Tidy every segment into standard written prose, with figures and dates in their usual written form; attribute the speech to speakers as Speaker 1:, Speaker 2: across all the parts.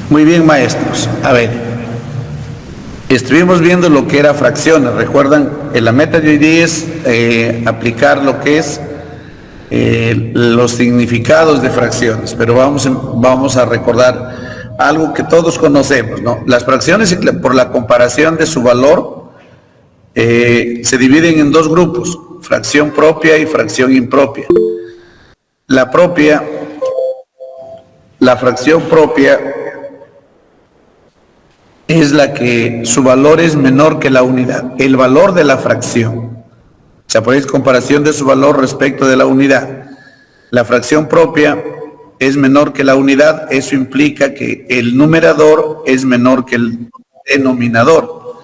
Speaker 1: Muy bien, maestros. A ver, estuvimos viendo lo que era fracciones. Recuerdan, la meta de hoy día es aplicar lo que es los significados de fracciones, pero vamos a recordar algo que todos conocemos, ¿no? Las fracciones, por la comparación de su valor, se dividen en dos grupos: fracción propia y fracción impropia. La fracción propia es la que su valor es menor que la unidad, el valor de la fracción. O sea, por eso comparación de su valor respecto de la unidad. La fracción propia es menor que la unidad, eso implica que el numerador es menor que el denominador.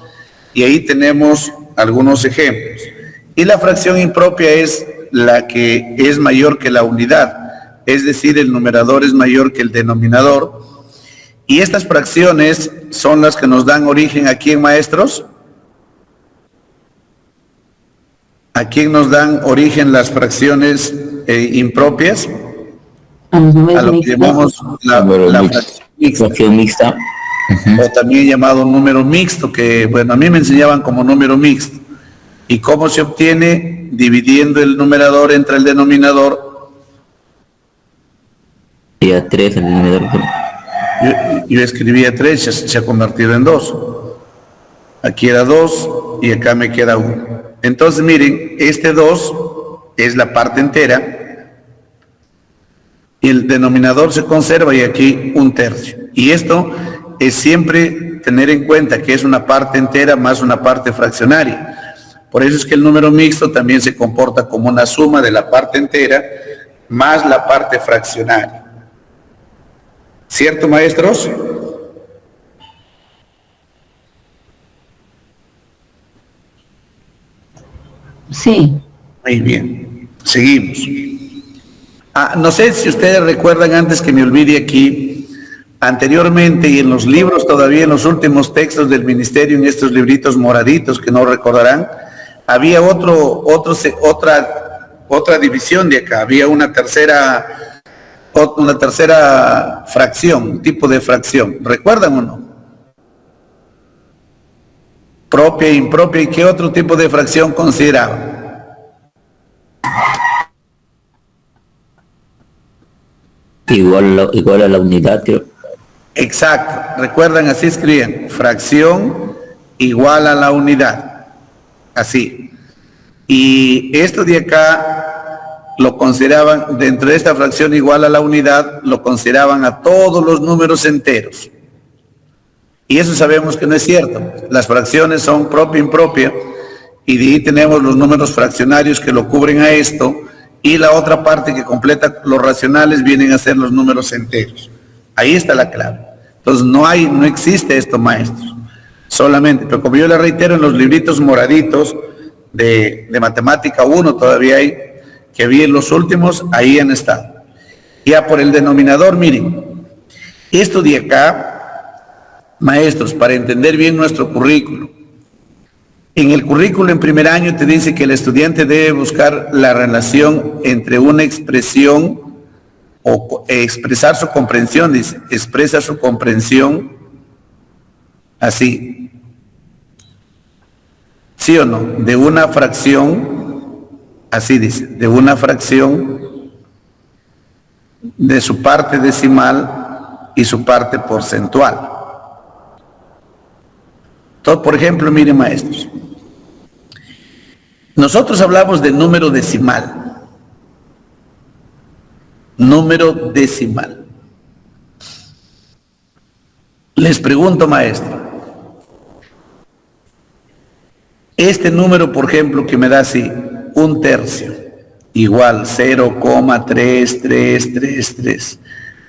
Speaker 1: Y ahí tenemos algunos ejemplos. Y la fracción impropia es la que es mayor que la unidad, es decir, el numerador es mayor que el denominador. Y estas fracciones son las que nos dan origen a quién, maestros. ¿A quién nos dan origen las fracciones impropias?
Speaker 2: A los números
Speaker 1: a lo que llamamos la fracción mixta. O también llamado número mixto, que bueno, a mí me enseñaban como número mixto. ¿Y cómo se obtiene? Dividiendo el numerador entre el denominador.
Speaker 3: Y a 3 el denominador.
Speaker 1: Yo escribía 3, se ha convertido en 2. Aquí era 2 y acá me queda 1. Entonces miren, este 2 es la parte entera y el denominador se conserva y aquí 1/3. Y esto es siempre tener en cuenta que es una parte entera más una parte fraccionaria. Por eso es que el número mixto también se comporta como una suma de la parte entera más la parte fraccionaria. ¿Cierto, maestros?
Speaker 2: Sí.
Speaker 1: Muy bien, seguimos. No sé si ustedes recuerdan, antes que me olvide aquí, anteriormente y en los libros todavía, en los últimos textos del ministerio, en estos libritos moraditos que no recordarán, había otra división de acá, había una tercera fracción, un tipo de fracción. ¿Recuerdan o no? Propia, impropia, ¿y qué otro tipo de fracción consideraban?
Speaker 3: Igual a la unidad, creo.
Speaker 1: Exacto, recuerdan, así escribían, fracción igual a la unidad, así. Y esto de acá lo consideraban, dentro de esta fracción igual a la unidad, lo consideraban a todos los números enteros. Y eso sabemos que no es cierto. Las fracciones son propia e impropia, y de ahí tenemos los números fraccionarios que lo cubren a esto, y la otra parte que completa los racionales vienen a ser los números enteros. Ahí está la clave. Entonces no existe esto, maestros. Solamente, pero como yo le reitero, en los libritos moraditos de matemática 1 todavía hay, que vi en los últimos, ahí han estado. Ya por el denominador, miren, esto de acá, maestros, para entender bien nuestro currículo. En el currículo en primer año te dice que el estudiante debe buscar la relación entre una expresión o expresar su comprensión, dice, expresa su comprensión así. ¿Sí o no? De una fracción, así dice, de una fracción de su parte decimal y su parte porcentual. Entonces, por ejemplo, miren, maestros, nosotros hablamos de número decimal. Número decimal. Les pregunto, maestro, este número, por ejemplo, que me da así, 1/3, igual 0,3333,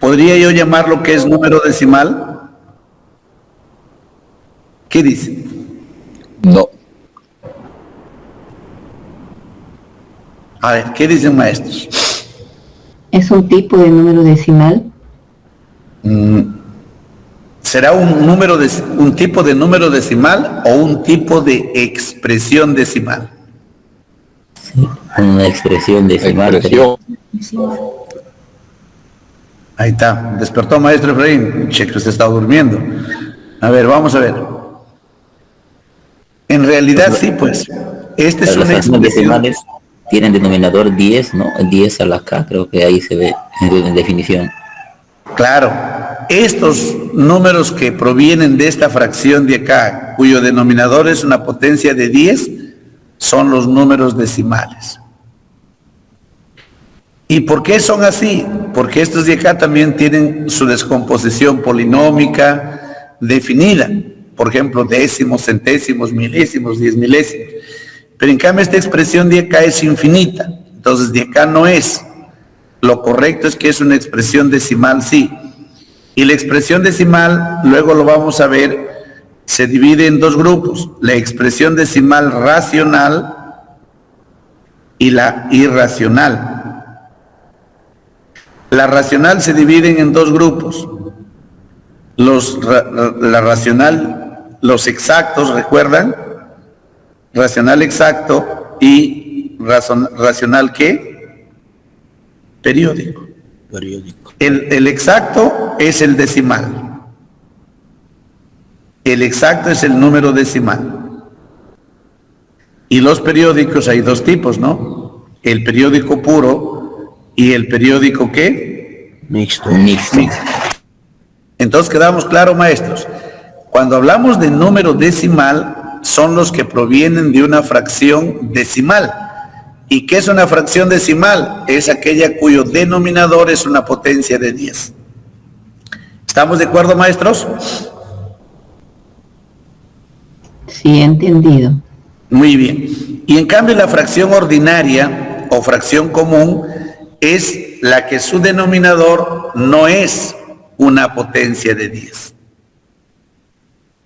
Speaker 1: ¿podría yo llamarlo que es número decimal? ¿Qué dice?
Speaker 4: No.
Speaker 1: A ver, ¿qué dicen, maestros?
Speaker 2: ¿Es un tipo de número decimal?
Speaker 1: ¿Será un tipo de número decimal o un tipo de expresión decimal?
Speaker 3: Sí, una expresión decimal.
Speaker 4: Expresión.
Speaker 1: Ahí está. Despertó maestro Efraín. Che, que usted estaba durmiendo. A ver, vamos a ver. En realidad sí, pues. Esta es
Speaker 3: Las
Speaker 1: una
Speaker 3: fracciones
Speaker 1: expresión.
Speaker 3: decimales tienen denominador 10, ¿no? 10 a la K, creo que ahí se ve en definición.
Speaker 1: Claro. Estos números que provienen de esta fracción de acá, cuyo denominador es una potencia de 10, son los números decimales. ¿Y por qué son así? Porque estos de acá también tienen su descomposición polinómica definida. Por ejemplo, décimos, centésimos, milésimos, 10 milésimos. Pero en cambio esta expresión de acá es infinita. Entonces de acá no es. Lo correcto es que es una expresión decimal, sí. Y la expresión decimal, luego lo vamos a ver, se divide en dos grupos. La expresión decimal racional y la irracional. La racional se divide en dos grupos. La racional, los exactos, ¿recuerdan? Racional exacto y racional ¿qué? Periódico. El exacto es el decimal. El exacto es el número decimal. Y los periódicos hay dos tipos, ¿no? El periódico puro y el periódico ¿qué?
Speaker 3: Mixto.
Speaker 1: Entonces quedamos claros, maestros. Cuando hablamos de número decimal, son los que provienen de una fracción decimal. ¿Y qué es una fracción decimal? Es aquella cuyo denominador es una potencia de 10. ¿Estamos de acuerdo, maestros?
Speaker 2: Sí, entendido.
Speaker 1: Muy bien. Y en cambio la fracción ordinaria o fracción común es la que su denominador no es una potencia de 10.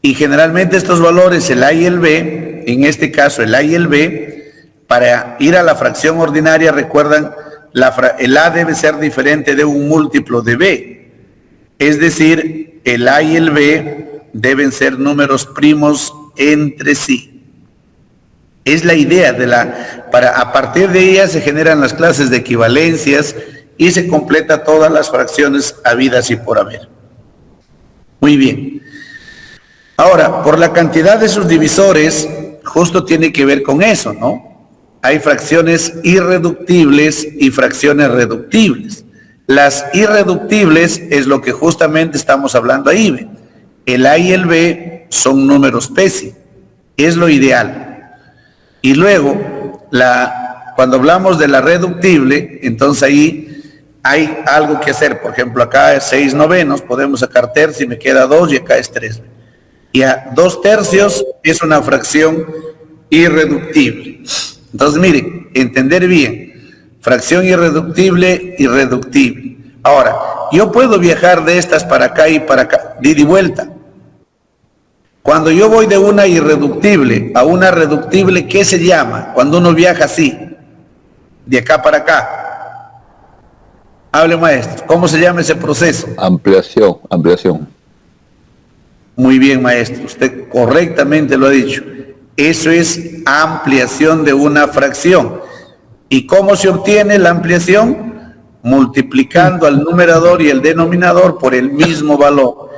Speaker 1: Y generalmente estos valores, el A y el B, en este caso el A y el B, para ir a la fracción ordinaria, recuerdan, el A debe ser diferente de un múltiplo de B. Es decir, el A y el B deben ser números primos entre sí. Es la idea a partir de ella se generan las clases de equivalencias y se completa todas las fracciones habidas y por haber. Muy bien. Ahora, por la cantidad de sus divisores, justo tiene que ver con eso, ¿no? Hay fracciones irreductibles y fracciones reductibles. Las irreductibles es lo que justamente estamos hablando ahí, ¿ve? El A y el B son números PESI, es lo ideal. Y luego, cuando hablamos de la reductible, entonces ahí hay algo que hacer. Por ejemplo, acá es 6 novenos, podemos sacar tercio y me queda 2 y acá es 3. Y a 2 tercios es una fracción irreductible. Entonces, miren, entender bien, fracción irreductible y reductible. Ahora, yo puedo viajar de estas para acá y para acá, de ida y vuelta. Cuando yo voy de una irreductible a una reductible, ¿qué se llama? Cuando uno viaja así, de acá para acá. Hable, maestro, ¿cómo se llama ese proceso?
Speaker 4: Ampliación.
Speaker 1: Muy bien, maestro, usted correctamente lo ha dicho. Eso es ampliación de una fracción. ¿Y cómo se obtiene la ampliación? Multiplicando al numerador y el denominador por el mismo valor.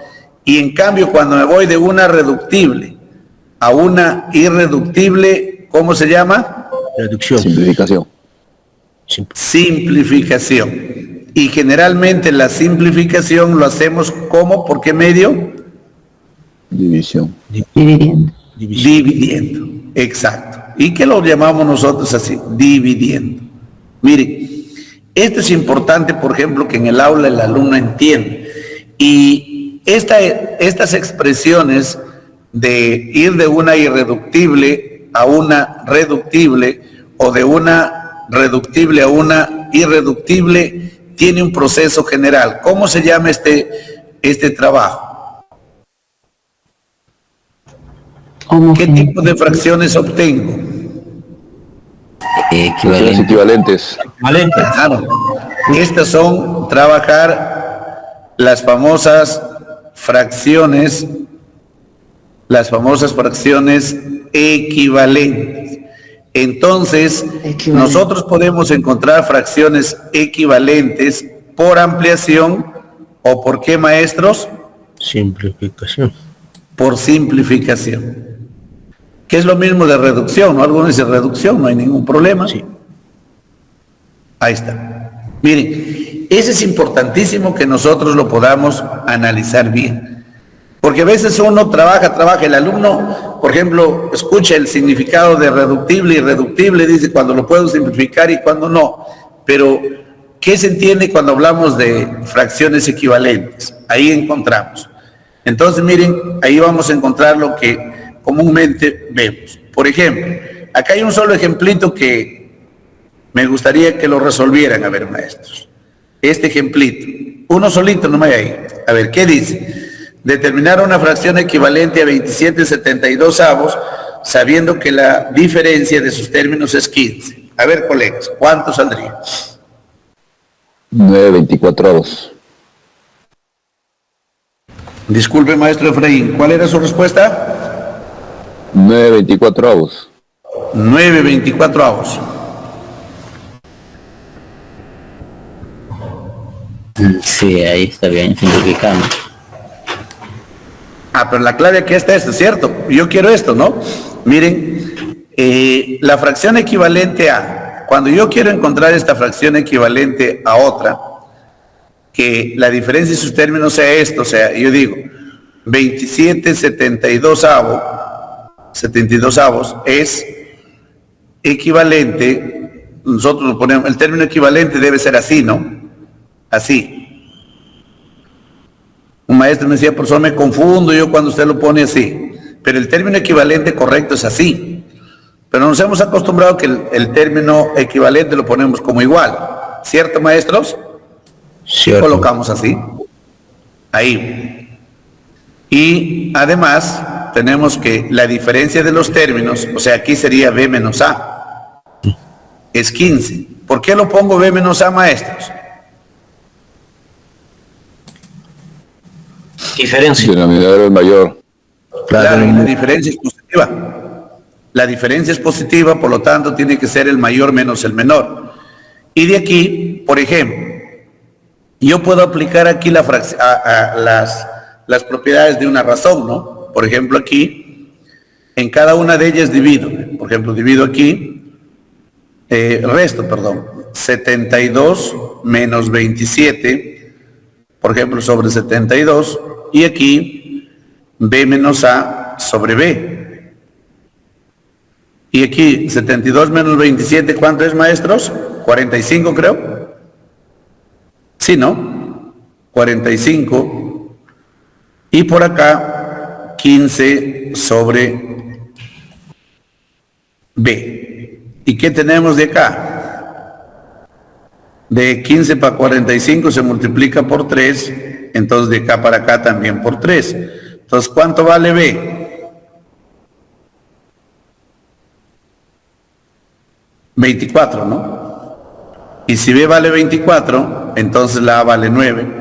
Speaker 1: Y en cambio, cuando me voy de una reductible a una irreductible, ¿cómo se llama?
Speaker 4: Reducción. Simplificación.
Speaker 1: Simplificación. Y generalmente la simplificación lo hacemos ¿cómo? ¿Por qué medio?
Speaker 4: División.
Speaker 1: Dividiendo, exacto. ¿Y qué lo llamamos nosotros así? Dividiendo. Miren, esto es importante, por ejemplo, que en el aula el alumno entienda. Y estas expresiones de ir de una irreductible a una reductible o de una reductible a una irreductible tiene un proceso general. ¿Cómo se llama este trabajo? ¿Qué tipo de fracciones obtengo?
Speaker 4: Equivalentes.
Speaker 1: Claro. Estas son trabajar las famosas fracciones equivalentes. Entonces, nosotros podemos encontrar fracciones equivalentes por ampliación ¿O por qué, maestros?
Speaker 5: Simplificación.
Speaker 1: Por simplificación. Que es lo mismo de reducción, ¿no? Algunos dicen reducción, no hay ningún problema.
Speaker 5: Sí.
Speaker 1: Ahí está. Miren, eso es importantísimo que nosotros lo podamos analizar bien. Porque a veces uno trabaja, el alumno, por ejemplo, escucha el significado de reductible y irreductible, dice cuando lo puedo simplificar y cuando no. Pero, ¿qué se entiende cuando hablamos de fracciones equivalentes? Ahí encontramos. Entonces, miren, ahí vamos a encontrar lo que comúnmente vemos. Por ejemplo, acá hay un solo ejemplito que me gustaría que lo resolvieran, a ver, maestros. Este ejemplito, uno solito nomás ahí. A ver, ¿qué dice? Determinar una fracción equivalente a 27/72, sabiendo que la diferencia de sus términos es 15. A ver, colegas, ¿cuánto saldría?
Speaker 4: 9/24.
Speaker 1: Disculpe, maestro Efraín, ¿cuál era su respuesta?
Speaker 4: 9/24.
Speaker 1: 9/24.
Speaker 3: Sí, ahí está bien, simplificando.
Speaker 1: Ah, pero la clave aquí está esto, ¿cierto? Yo quiero esto, ¿no? Miren, la fracción equivalente a, cuando yo quiero encontrar esta fracción equivalente a otra, que la diferencia de sus términos sea esto, o sea, yo digo, 27/72 es equivalente, nosotros lo ponemos, el término equivalente debe ser así, ¿no? Así. Un maestro me decía, profesor, me confundo yo cuando usted lo pone así, pero el término equivalente correcto es así. Pero nos hemos acostumbrado que el término equivalente lo ponemos como igual, ¿cierto, maestros?
Speaker 5: Cierto.
Speaker 1: Colocamos así, ahí. Y además tenemos que la diferencia de los términos, o sea, aquí sería B menos A, es 15. ¿Por qué lo pongo B menos A, maestros?
Speaker 5: Diferencia.
Speaker 4: Denominador es mayor.
Speaker 1: Claro, y la diferencia es positiva. La diferencia es positiva, por lo tanto tiene que ser el mayor menos el menor. Y de aquí, por ejemplo, yo puedo aplicar aquí las propiedades de una razón, ¿no? Por ejemplo, aquí, en cada una de ellas divido. Por ejemplo, divido aquí, resto, 72 menos 27, por ejemplo, sobre 72, y aquí, B menos A sobre B. Y aquí, 72 menos 27, ¿cuánto es, maestros? 45, creo. Sí, ¿no? 45. Y por acá, 15 sobre B. ¿Y qué tenemos de acá? De 15 para 45 se multiplica por 3, entonces de acá para acá también por 3. Entonces, ¿cuánto vale B? 24, ¿no? Y si B vale 24, entonces la A vale 9.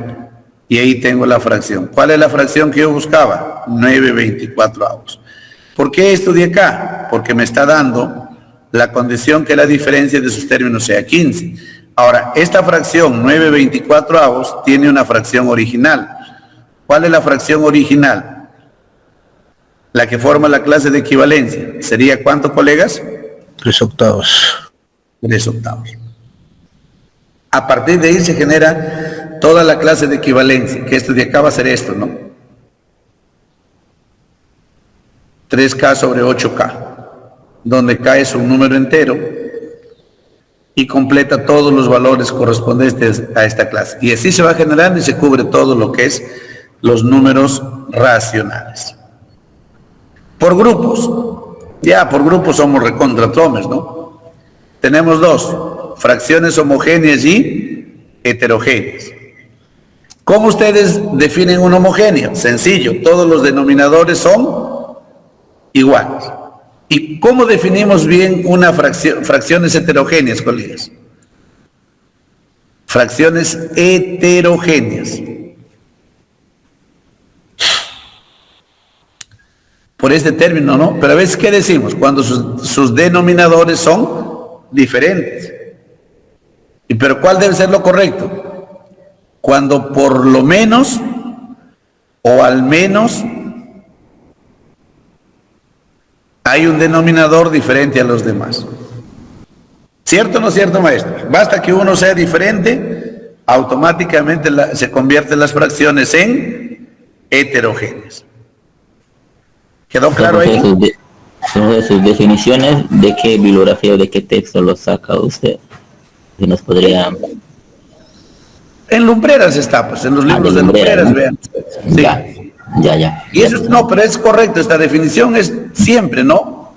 Speaker 1: Y ahí tengo la fracción. ¿Cuál es la fracción que yo buscaba? 9/24. ¿Por qué esto de acá? Porque me está dando la condición que la diferencia de sus términos sea 15. Ahora, esta fracción 9/24 tiene una fracción original. ¿Cuál es la fracción original? La que forma la clase de equivalencia. ¿Sería cuánto, colegas?
Speaker 5: 3/8.
Speaker 1: 3/8. A partir de ahí se genera toda la clase de equivalencia, que esto de acá va a ser esto, ¿no? 3K sobre 8K, donde K es un número entero y completa todos los valores correspondientes a esta clase. Y así se va generando y se cubre todo lo que es los números racionales. Por grupos, ya por grupos somos recontratromes, ¿no? Tenemos dos, fracciones homogéneas y heterogéneas. ¿Cómo ustedes definen un homogéneo? Sencillo, todos los denominadores son iguales. ¿Y cómo definimos bien una fracción, fracciones heterogéneas, colegas? Fracciones heterogéneas. Por este término, ¿no? Pero a veces, ¿qué decimos? Cuando sus denominadores son diferentes. ¿Y pero cuál debe ser lo correcto? cuando por lo menos o al menos hay un denominador diferente a los demás. ¿Cierto o no cierto, maestro? Basta que uno sea diferente, automáticamente se convierten las fracciones en heterogéneas. ¿Quedó claro ahí?
Speaker 3: Son sus definiciones. ¿De qué bibliografía o de qué texto lo saca usted? Si nos podría...
Speaker 1: En Lumbreras está, pues, en los libros de Lumbreras, ¿no? Vean. Sí.
Speaker 3: Ya.
Speaker 1: Y eso no, pero es correcto, esta definición es siempre, ¿no?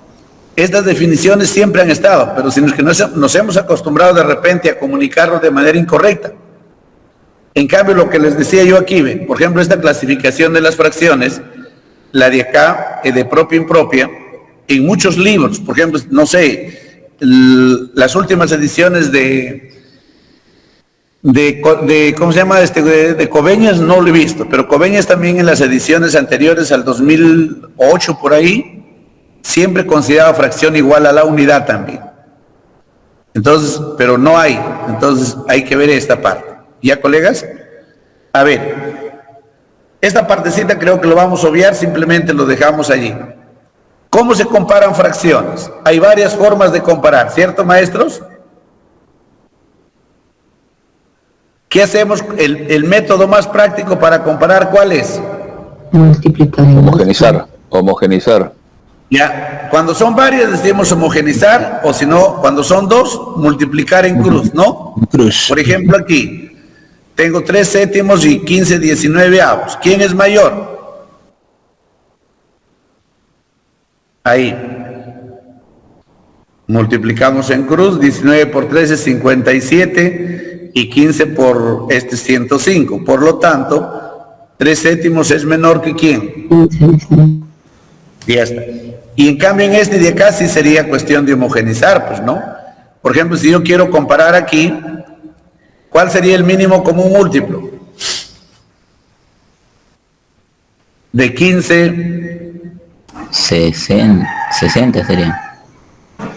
Speaker 1: Estas definiciones siempre han estado, pero sino que nos hemos acostumbrado de repente a comunicarlo de manera incorrecta. En cambio, lo que les decía yo aquí, por ejemplo, esta clasificación de las fracciones, la de acá, de propia e impropia, en muchos libros, por ejemplo, no sé, las últimas ediciones de ¿cómo se llama? De Coveñas no lo he visto, pero Coveñas también en las ediciones anteriores al 2008 por ahí, siempre consideraba fracción igual a la unidad también. Entonces, pero no hay, entonces hay que ver esta parte. ¿Ya, colegas? A ver, esta partecita creo que lo vamos a obviar, simplemente lo dejamos allí. ¿Cómo se comparan fracciones? Hay varias formas de comparar, ¿cierto, maestros? ¿Qué hacemos? El método más práctico para comparar, ¿cuál es?
Speaker 2: Multiplicar.
Speaker 4: Homogenizar.
Speaker 1: Ya, cuando son varias decimos homogenizar, o si no, cuando son dos, multiplicar en cruz, ¿no?
Speaker 5: Cruz.
Speaker 1: Por ejemplo, aquí, tengo 3 séptimos y 15 19avos. ¿Quién es mayor? Ahí. Multiplicamos en cruz, 19 por 3 es 57, y 15 por 105. Por lo tanto, 3 séptimos es menor que ¿quién?
Speaker 2: 15.
Speaker 1: Ya está. Y en cambio en este de acá sí sería cuestión de homogenizar, pues, ¿no? Por ejemplo, si yo quiero comparar aquí, ¿cuál sería el mínimo común múltiplo? De 15...
Speaker 3: 60 sería.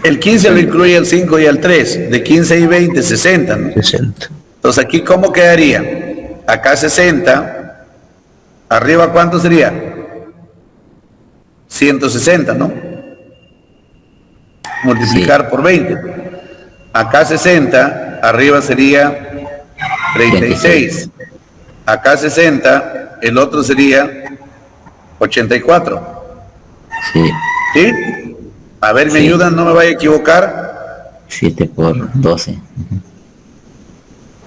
Speaker 1: El 15 lo incluye el 5 y el 3. De 15 y 20, 60, ¿no?
Speaker 5: 60.
Speaker 1: Entonces, ¿aquí cómo quedaría? Acá 60. ¿Arriba cuánto sería? 160, ¿no? Multiplicar por 20. Acá 60. Arriba sería 36. Acá 60. El otro sería 84.
Speaker 3: Sí.
Speaker 1: ¿Sí? A ver, ¿me ayudan? No me vaya a equivocar.
Speaker 3: 7 por 12.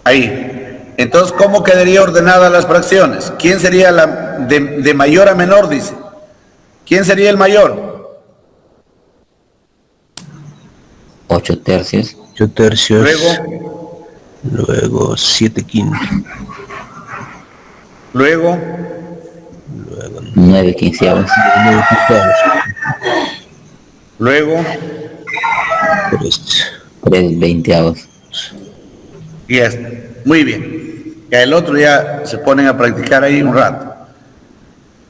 Speaker 1: Ahí. Entonces, ¿cómo quedaría ordenada las fracciones? ¿Quién sería la de mayor a menor, dice? ¿Quién sería el mayor?
Speaker 3: 8 tercios.
Speaker 5: 8 tercios.
Speaker 1: Luego,
Speaker 5: 7 quintos.
Speaker 1: luego,
Speaker 3: 9 quinceavos.
Speaker 5: 9 quinceavos.
Speaker 1: luego,
Speaker 3: 3 veinteavos.
Speaker 1: y ya está. Muy bien. Ya el otro ya se ponen a practicar ahí un rato.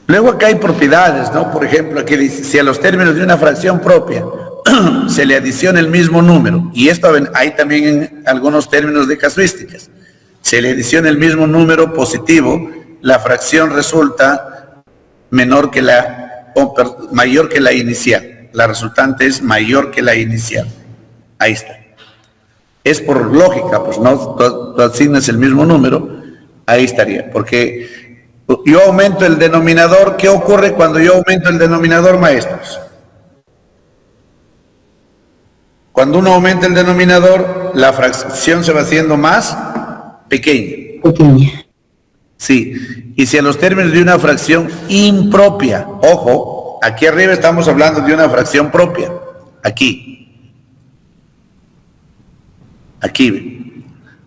Speaker 1: Luego acá hay propiedades, ¿no? Por ejemplo, aquí dice, si a los términos de una fracción propia se le adiciona el mismo número, y esto hay también en algunos términos de casuísticas, se le adiciona el mismo número positivo, la fracción resulta mayor que la inicial. La resultante es mayor que la inicial. Ahí está. Es por lógica, pues no, tú asignas el mismo número, ahí estaría, porque yo aumento el denominador. ¿Qué ocurre cuando yo aumento el denominador, maestros? Cuando uno aumenta el denominador, la fracción se va haciendo más pequeña.
Speaker 2: Pequeña.
Speaker 1: Sí, y si a los términos de una fracción impropia, ojo, aquí arriba estamos hablando de una fracción propia, aquí,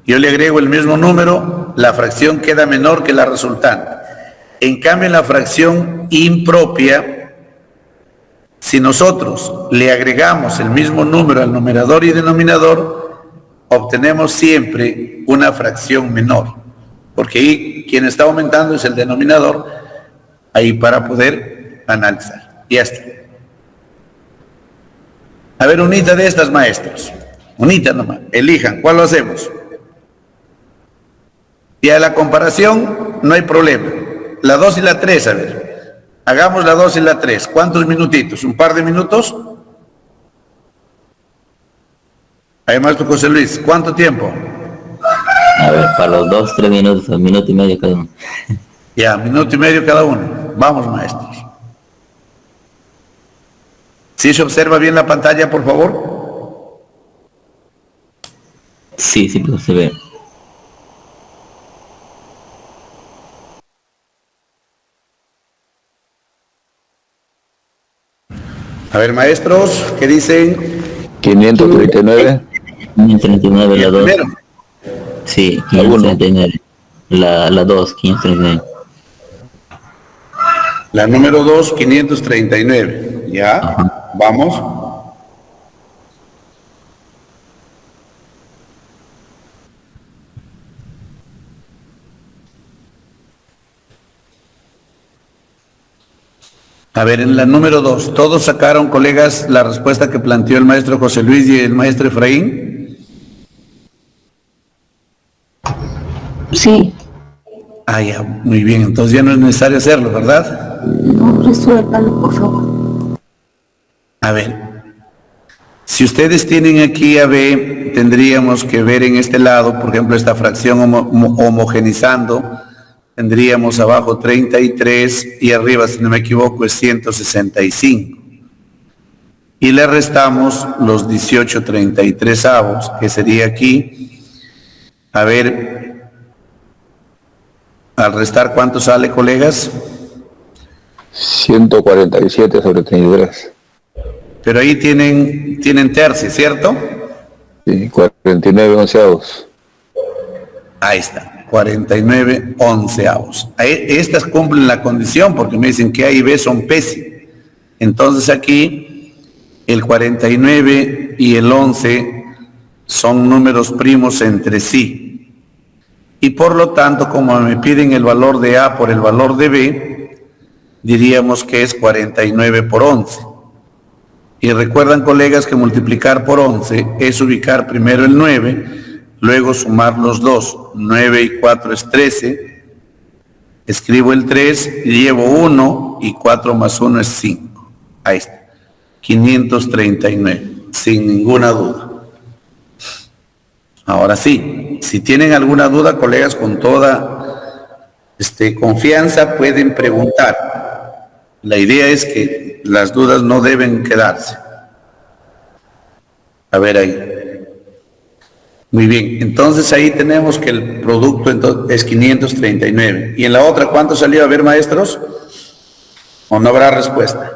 Speaker 1: yo le agrego el mismo número, la fracción queda menor que la resultante. En cambio, en la fracción impropia, si nosotros le agregamos el mismo número al numerador y denominador, obtenemos siempre una fracción menor, porque ahí quien está aumentando es el denominador, ahí para poder analizar. Ya está. A ver, unita de estas, maestros. Unita nomás. Elijan, ¿cuál lo hacemos? Ya la comparación, no hay problema. La 2 y la 3, a ver. Hagamos la 2 y la 3. ¿Cuántos minutitos? ¿Un par de minutos? Ahí, maestro José Luis, ¿cuánto tiempo?
Speaker 3: A ver, para los 2, 3 minutos, 1 minuto y medio cada uno.
Speaker 1: Ya, minuto y medio cada uno. Vamos, maestros. ¿Sí se observa bien la pantalla, por favor?
Speaker 3: Sí, sí, pues se ve.
Speaker 1: A ver, maestros, ¿qué dicen?
Speaker 4: 539.
Speaker 3: 539 la 2.
Speaker 1: Primero.
Speaker 3: Sí,
Speaker 4: La uno.
Speaker 3: 539. La 2, 539.
Speaker 1: La número 2, 539. ¿Ya?
Speaker 3: Ajá.
Speaker 1: Vamos. A ver, en la número 2, ¿todos sacaron, colegas, la respuesta que planteó el maestro José Luis y el maestro Efraín?
Speaker 2: Sí.
Speaker 1: Ah, ya, muy bien, entonces ya no es necesario hacerlo, ¿verdad?
Speaker 2: No, resuélvalo, por favor.
Speaker 1: A ver, si ustedes tienen aquí a B, tendríamos que ver en este lado, por ejemplo, esta fracción homogenizando, tendríamos abajo 33 y arriba, si no me equivoco, es 165. Y le restamos los 18/33, que sería aquí. A ver, al restar, ¿cuánto sale, colegas?
Speaker 4: 147 sobre 33.
Speaker 1: Pero ahí tienen tercio, ¿cierto?
Speaker 4: Sí, 49 onceavos.
Speaker 1: Ahí está, 49/11. Estas cumplen la condición porque me dicen que A y B son pésimos. Entonces aquí el 49 y el 11 son números primos entre sí. Y por lo tanto, como me piden el valor de A por el valor de B, diríamos que es 49/11. Y recuerdan, colegas, que multiplicar por 11 es ubicar primero el 9, luego sumar los dos. 9 y 4 es 13. Escribo el 3, llevo 1 y 4 más 1 es 5. Ahí está. 539, sin ninguna duda. Ahora sí, si tienen alguna duda, colegas, con toda confianza pueden preguntar. La idea es que las dudas no deben quedarse. A ver ahí. Muy bien, entonces ahí tenemos que el producto es 539. ¿Y en la otra cuánto salió? A ver, maestros. ¿O no habrá respuesta?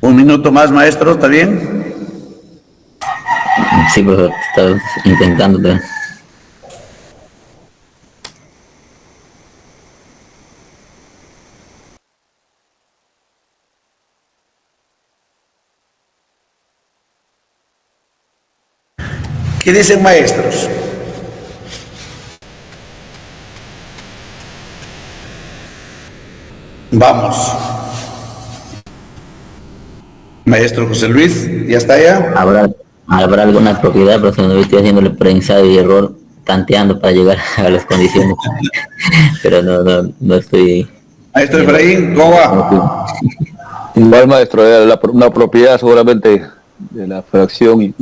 Speaker 1: Un minuto más, maestro, ¿está bien?
Speaker 3: Sí, pero estás intentando.
Speaker 1: ¿Qué dicen, maestros? Vamos. Maestro José Luis, ¿ya está ya?
Speaker 3: Habrá alguna propiedad, pero si no estoy haciéndole prensado y error, tanteando para llegar a las condiciones. Pero no estoy.
Speaker 1: Maestro Efraín, ¿cómo va?
Speaker 4: Igual, maestro, era una propiedad seguramente de la fracción y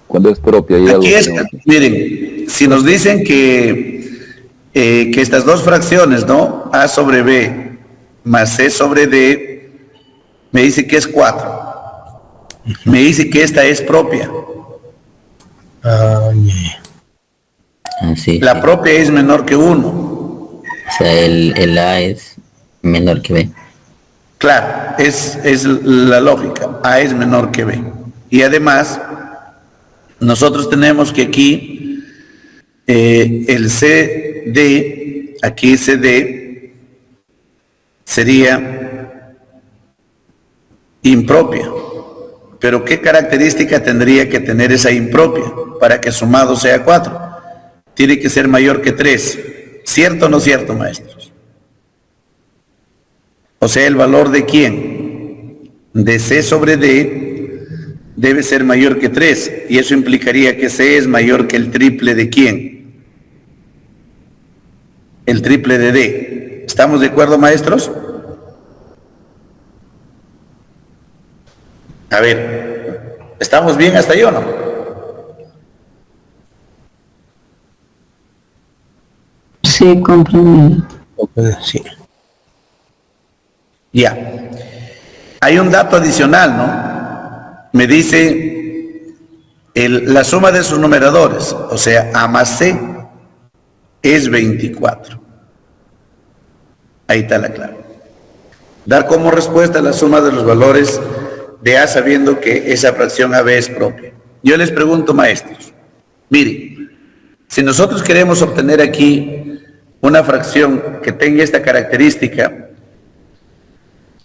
Speaker 4: cuando es propia. Y
Speaker 1: Aquí
Speaker 4: algo,
Speaker 1: es, miren, si nos dicen que estas dos fracciones, ¿no? A sobre B más C sobre D, me dice que es 4. Me dice que esta es propia.
Speaker 5: Ah, yeah.
Speaker 3: Sí,
Speaker 1: La
Speaker 3: sí.
Speaker 1: propia es menor que 1.
Speaker 3: O sea, el A es menor que B.
Speaker 1: Claro, es la lógica. A es menor que B. Y además, nosotros tenemos que aquí el CD aquí ese D sería impropia. Pero ¿qué característica tendría que tener esa impropia para que sumado sea 4? Tiene que ser mayor que 3. ¿Cierto o no cierto, maestros? O sea, el valor de ¿quién? De C sobre D debe ser mayor que 3. Y eso implicaría que C es mayor que el triple de ¿quién? El triple de D. ¿Estamos de acuerdo, maestros? A ver, ¿estamos bien hasta ahí o no?
Speaker 2: Sí, comprendo.
Speaker 5: Sí.
Speaker 1: Ya. Hay un dato adicional, ¿no? Me dice la suma de sus numeradores, o sea, A más C es 24. Ahí está la clave. Dar como respuesta la suma de los valores de A sabiendo que esa fracción AB es propia. Yo les pregunto, maestros, miren, si nosotros queremos obtener aquí una fracción que tenga esta característica,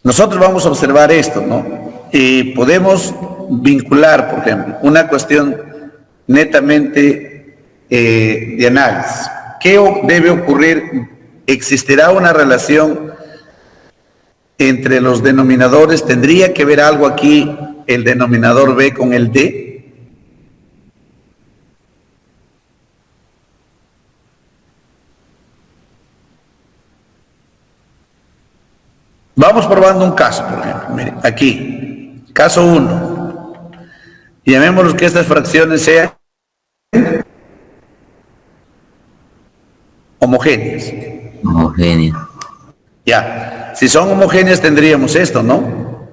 Speaker 1: nosotros vamos a observar esto, ¿no? Y podemos vincular, por ejemplo, una cuestión netamente de análisis. ¿Qué debe ocurrir? ¿Existirá una relación entre los denominadores? ¿Tendría que ver algo aquí el denominador B con el D? Vamos probando un caso, por ejemplo. Miren, aquí, caso 1. Llamémoslos que estas fracciones sean homogéneas.
Speaker 3: Homogénea.
Speaker 1: Ya, si son homogéneas tendríamos esto, ¿no?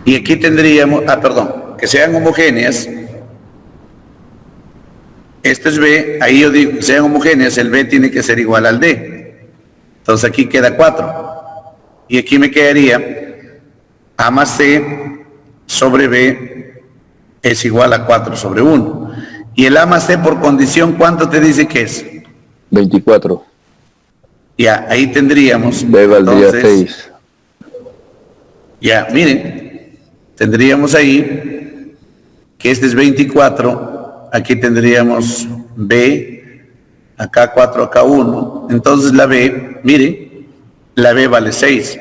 Speaker 1: Y aquí tendríamos, que sean homogéneas. Esto es B, ahí yo digo, sean homogéneas, el B tiene que ser igual al D. Entonces aquí queda 4. Y aquí me quedaría A más C sobre B es igual a 4 sobre 1. Y el A más C por condición, ¿cuánto te dice que es?
Speaker 4: 24.
Speaker 1: Ya, ahí tendríamos.
Speaker 4: B valdría
Speaker 1: entonces,
Speaker 4: 6.
Speaker 1: Ya, miren, tendríamos ahí que este es 24. Aquí tendríamos B, acá 4, acá 1. Entonces la B, miren, la B vale 6.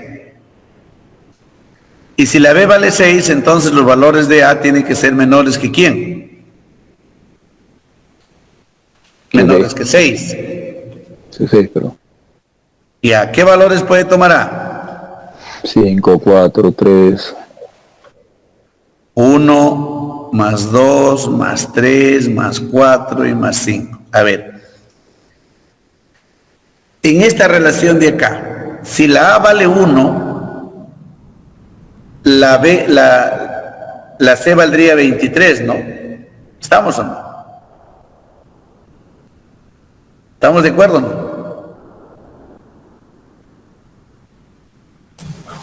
Speaker 1: Y si la B vale 6, entonces los valores de A tienen que ser menores que ¿quién? Menores que 6.
Speaker 4: Sí, sí, pero
Speaker 1: ¿Y a qué valores puede tomar A?
Speaker 4: 5, 4, 3.
Speaker 1: 1, más 2, más 3, más 4 y más 5. A ver, en esta relación de acá, si la A vale 1, la B, la C valdría 23, ¿no? ¿Estamos o no? ¿Estamos de acuerdo o no?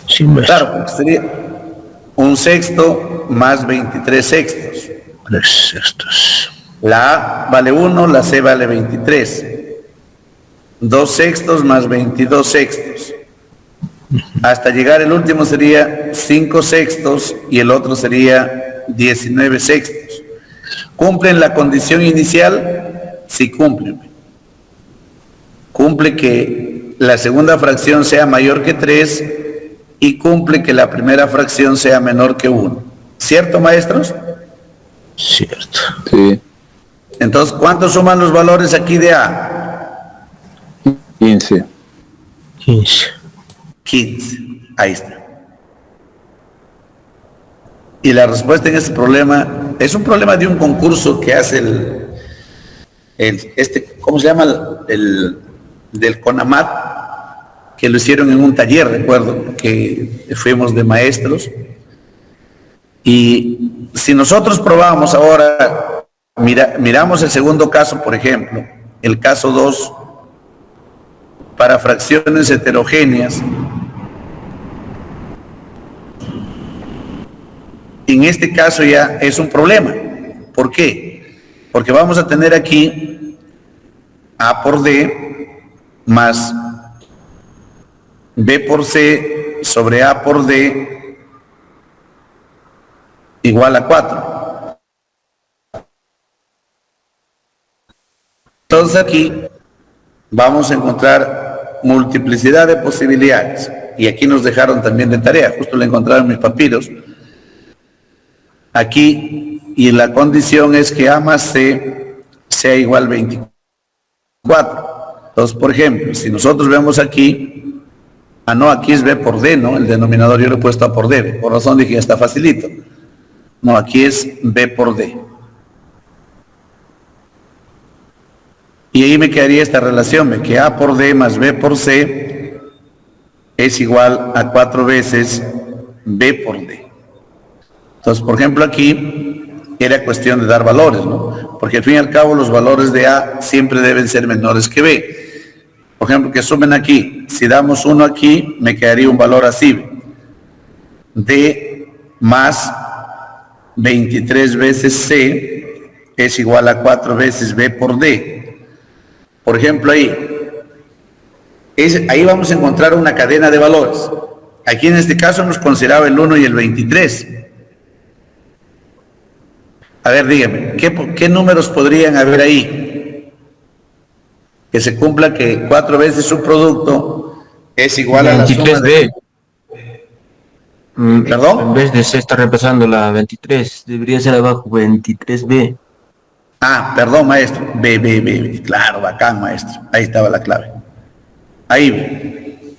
Speaker 5: Sí, maestro.
Speaker 1: Claro, porque sería 1/6 más 23 sextos.
Speaker 5: 3 sextos.
Speaker 1: La A vale 1, la C vale 23. 2 sextos más 22 sextos. Hasta llegar el último sería 5 sextos y el otro sería 19 sextos. ¿Cumplen la condición inicial? Sí, cumplen. Cumple que la segunda fracción sea mayor que 3 y cumple que la primera fracción sea menor que 1. ¿Cierto, maestros?
Speaker 5: Cierto.
Speaker 4: Sí.
Speaker 1: Entonces, ¿cuántos suman los valores aquí de A?
Speaker 4: 15.
Speaker 5: 15.
Speaker 1: 15. Ahí está. Y la respuesta en este problema es un problema de un concurso que hace ¿cómo se llama? Del CONAMAT, que lo hicieron en un taller, recuerdo, que fuimos de maestros. Y si nosotros probamos ahora, miramos el segundo caso, por ejemplo, el caso 2, para fracciones heterogéneas. En este caso ya es un problema. ¿Por qué? Porque vamos a tener aquí A por D más B por C sobre A por D igual a 4. Entonces aquí vamos a encontrar multiplicidad de posibilidades. Y aquí nos dejaron también de tarea, justo lo encontraron en mis papiros. Aquí, y la condición es que A más C sea igual a 24. Entonces, por ejemplo, si nosotros vemos aquí, no, aquí es B por D, ¿no? El denominador yo lo he puesto A por D, por razón dije, ya está facilito. No, aquí es B por D. Y ahí me quedaría esta relación, de que A por D más B por C es igual a 4 veces B por D. Entonces, por ejemplo, aquí era cuestión de dar valores, ¿no? Porque al fin y al cabo los valores de A siempre deben ser menores que B. Por ejemplo, que sumen aquí. Si damos 1 aquí, me quedaría un valor así. D más 23 veces C es igual a 4 veces B por D. Por ejemplo, ahí vamos a encontrar una cadena de valores. Aquí en este caso hemos considerado el 1 y el 23. A ver, dígame, ¿qué números podrían haber ahí? Que se cumpla que 4 veces su producto es igual a la suma de... ¿Perdón?
Speaker 6: En vez de C está reemplazando la 23, debería ser abajo 23B.
Speaker 1: Ah, perdón, maestro. B. Claro, bacán, maestro. Ahí estaba la clave. Ahí.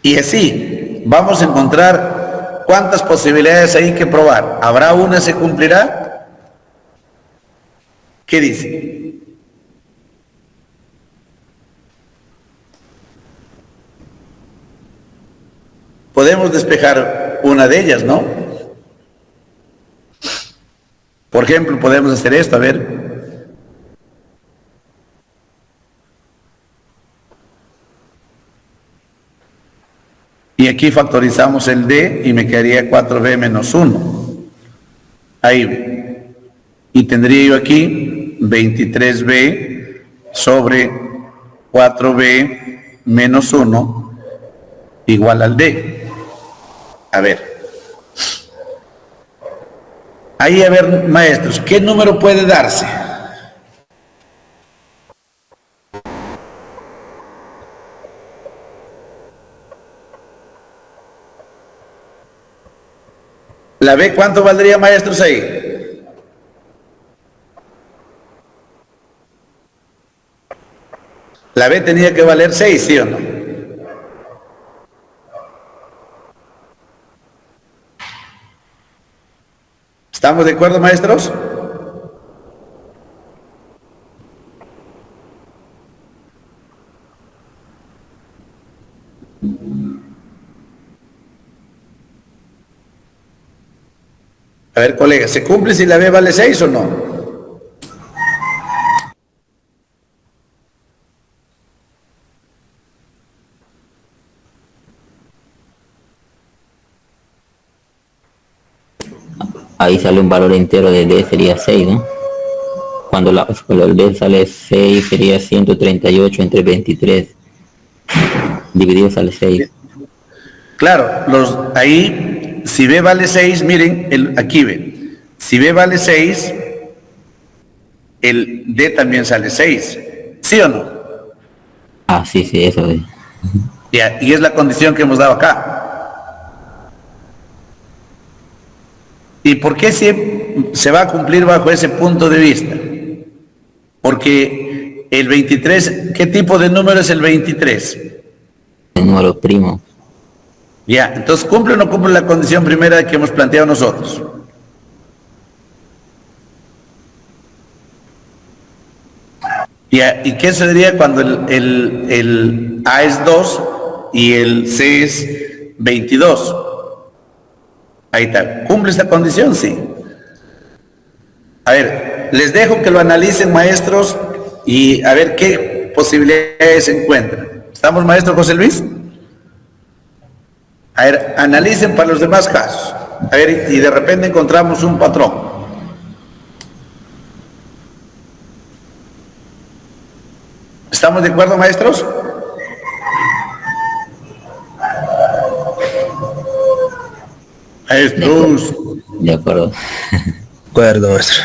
Speaker 1: Y así, vamos a encontrar cuántas posibilidades hay que probar. ¿Habrá una se cumplirá? ¿Qué dice? Podemos despejar una de ellas, ¿no? Por ejemplo, podemos hacer esto, a ver. Y aquí factorizamos el D y me quedaría 4B menos 1. Ahí. Y tendría yo aquí 23B sobre 4B menos 1 igual al D. A ver. Ahí, a ver, maestros, ¿qué número puede darse? ¿La B cuánto valdría, maestros, ahí? La B tenía que valer 6, ¿sí o no? ¿Estamos de acuerdo, maestros? A ver, colega, ¿se cumple si la B vale 6 o no?
Speaker 3: Ahí sale un valor entero de D, sería 6, ¿no? Cuando el D sale 6, sería 138 entre 23. Dividido sale 6.
Speaker 1: Claro, ahí, si B vale 6, miren, aquí ve. Si B vale 6, el D también sale 6. ¿Sí o no?
Speaker 3: Ah, sí, eso es.
Speaker 1: Y es la condición que hemos dado acá. ¿Y por qué se va a cumplir bajo ese punto de vista? Porque el 23, ¿qué tipo de número es el 23?
Speaker 3: El número primo.
Speaker 1: Ya, entonces ¿cumple o no cumple la condición primera que hemos planteado nosotros? Ya, ¿y qué sucedería cuando el A es 2 y el C es 22? Ahí está. ¿Cumple esta condición? Sí. A ver, les dejo que lo analicen, maestros, y a ver qué posibilidades se encuentran. ¿Estamos, maestro José Luis? A ver, analicen para los demás casos. A ver, y de repente encontramos un patrón. ¿Estamos de acuerdo, maestros? Maestros,
Speaker 3: De acuerdo.
Speaker 5: Acuerdo, maestro.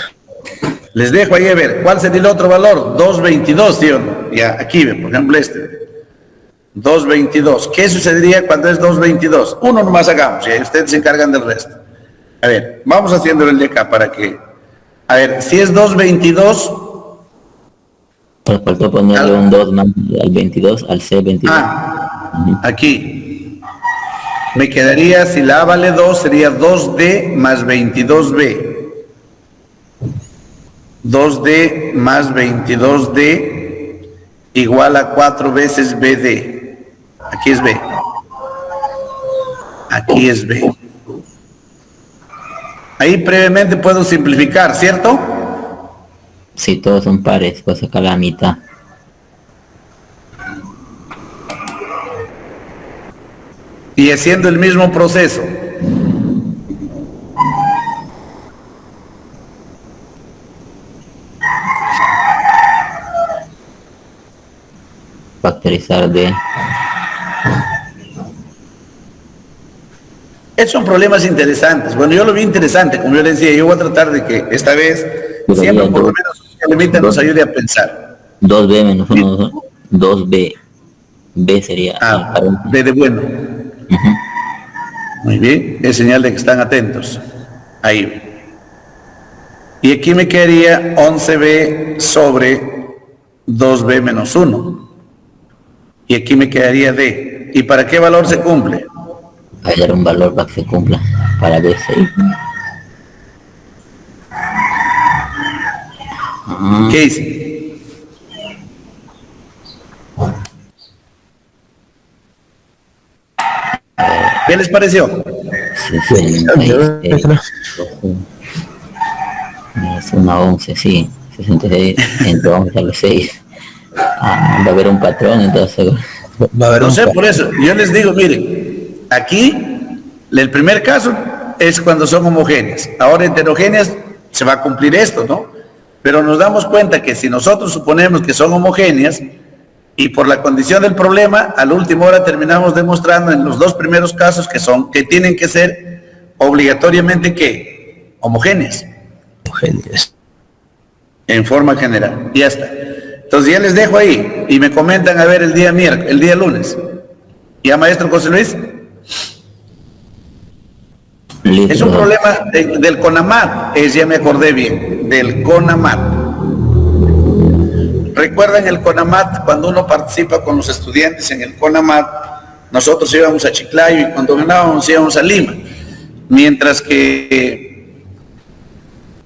Speaker 1: les dejo ahí a ver, ¿cuál sería el otro valor? 2.22, ¿sí o no? Ya, aquí ven, por ejemplo este. 2.22. ¿Qué sucedería cuando es 2.22? Uno nomás hagamos, y ahí ustedes se encargan del resto. A ver, vamos haciéndolo el de acá para que... A ver, si es 2.22...
Speaker 3: Nos faltó ponerle un 2 más al 22, al C22.
Speaker 1: Aquí. Me quedaría, si la A vale 2, sería 2D más 22B. 2D más 22D igual a 4 veces BD. Aquí es B. Aquí es B. Ahí previamente puedo simplificar, ¿cierto?
Speaker 3: Si todos son pares, pues sacar la mitad.
Speaker 1: Y haciendo el mismo proceso.
Speaker 3: Factorizar D.
Speaker 1: Estos son problemas interesantes. Bueno, yo lo vi interesante, como yo le decía, yo voy a tratar de que esta vez,
Speaker 3: Pero
Speaker 1: siempre
Speaker 3: ya
Speaker 1: por lo
Speaker 3: dos-
Speaker 1: menos, el límite nos ayude a pensar.
Speaker 3: 2B menos 1, 2B. B sería
Speaker 1: Ah,
Speaker 3: para un-
Speaker 1: B de bueno. Muy bien, es señal de que están atentos. Ahí. Y aquí me quedaría 11B sobre 2B menos 1. Y aquí me quedaría D. ¿Y para qué valor se cumple?
Speaker 3: hallar un valor para que se cumpla, para B6.
Speaker 1: ¿Qué hice? ¿Qué les pareció?
Speaker 3: 66, es una 11, sí, 66, entre 11 a los 6. Va a haber un patrón, entonces.
Speaker 5: Va a haber
Speaker 1: No
Speaker 5: un
Speaker 1: sé,
Speaker 5: pa-
Speaker 1: por eso, yo les digo, miren, aquí el primer caso es cuando son homogéneas. Ahora heterogéneas se va a cumplir esto, ¿no? Pero nos damos cuenta que si nosotros suponemos que son homogéneas y por la condición del problema, a la última hora terminamos demostrando en los dos primeros casos que tienen que ser obligatoriamente ¿qué? Homogéneas
Speaker 5: Genios.
Speaker 1: en forma general. Ya está. Entonces ya les dejo ahí y me comentan a ver el día lunes. ¿Ya, maestro José Luis?
Speaker 3: Listo.
Speaker 1: Es un problema del CONAMAT, ya me acordé bien, del CONAMAT. Recuerdan el CONAMAT, cuando uno participa con los estudiantes en el CONAMAT, nosotros íbamos a Chiclayo y cuando ganábamos íbamos a Lima. Mientras que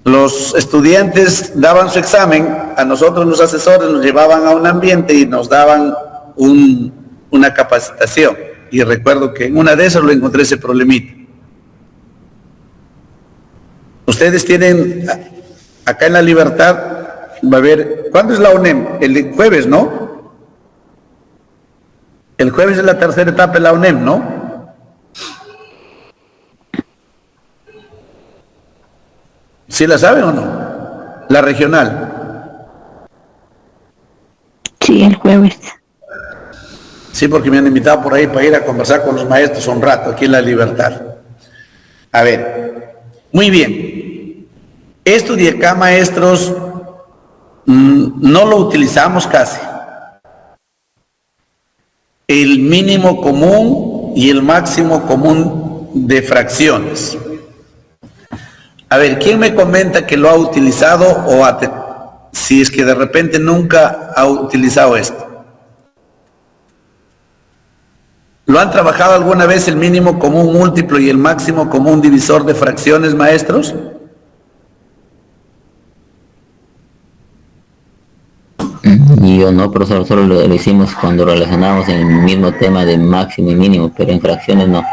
Speaker 1: los estudiantes daban su examen, a nosotros los asesores nos llevaban a un ambiente y nos daban una capacitación. Y recuerdo que en una de esas lo encontré ese problemita. Ustedes tienen, acá en La Libertad, va a haber, ¿cuándo es la UNEM? El jueves, ¿no? El jueves es la tercera etapa de la UNEM, ¿no? ¿Sí la saben o no? La regional.
Speaker 2: Sí, el jueves.
Speaker 1: Sí, porque me han invitado por ahí para ir a conversar con los maestros un rato aquí en La Libertad. A ver, muy bien. Esto de acá, maestros, no lo utilizamos casi. El mínimo común y el máximo común de fracciones. A ver, ¿quién me comenta que lo ha utilizado si es que de repente nunca ha utilizado esto? ¿Lo han trabajado alguna vez el mínimo común múltiplo y el máximo común divisor de fracciones, maestros?
Speaker 3: Y yo no, profesor, solo lo hicimos cuando relacionamos el mismo tema de máximo y mínimo, pero en fracciones no.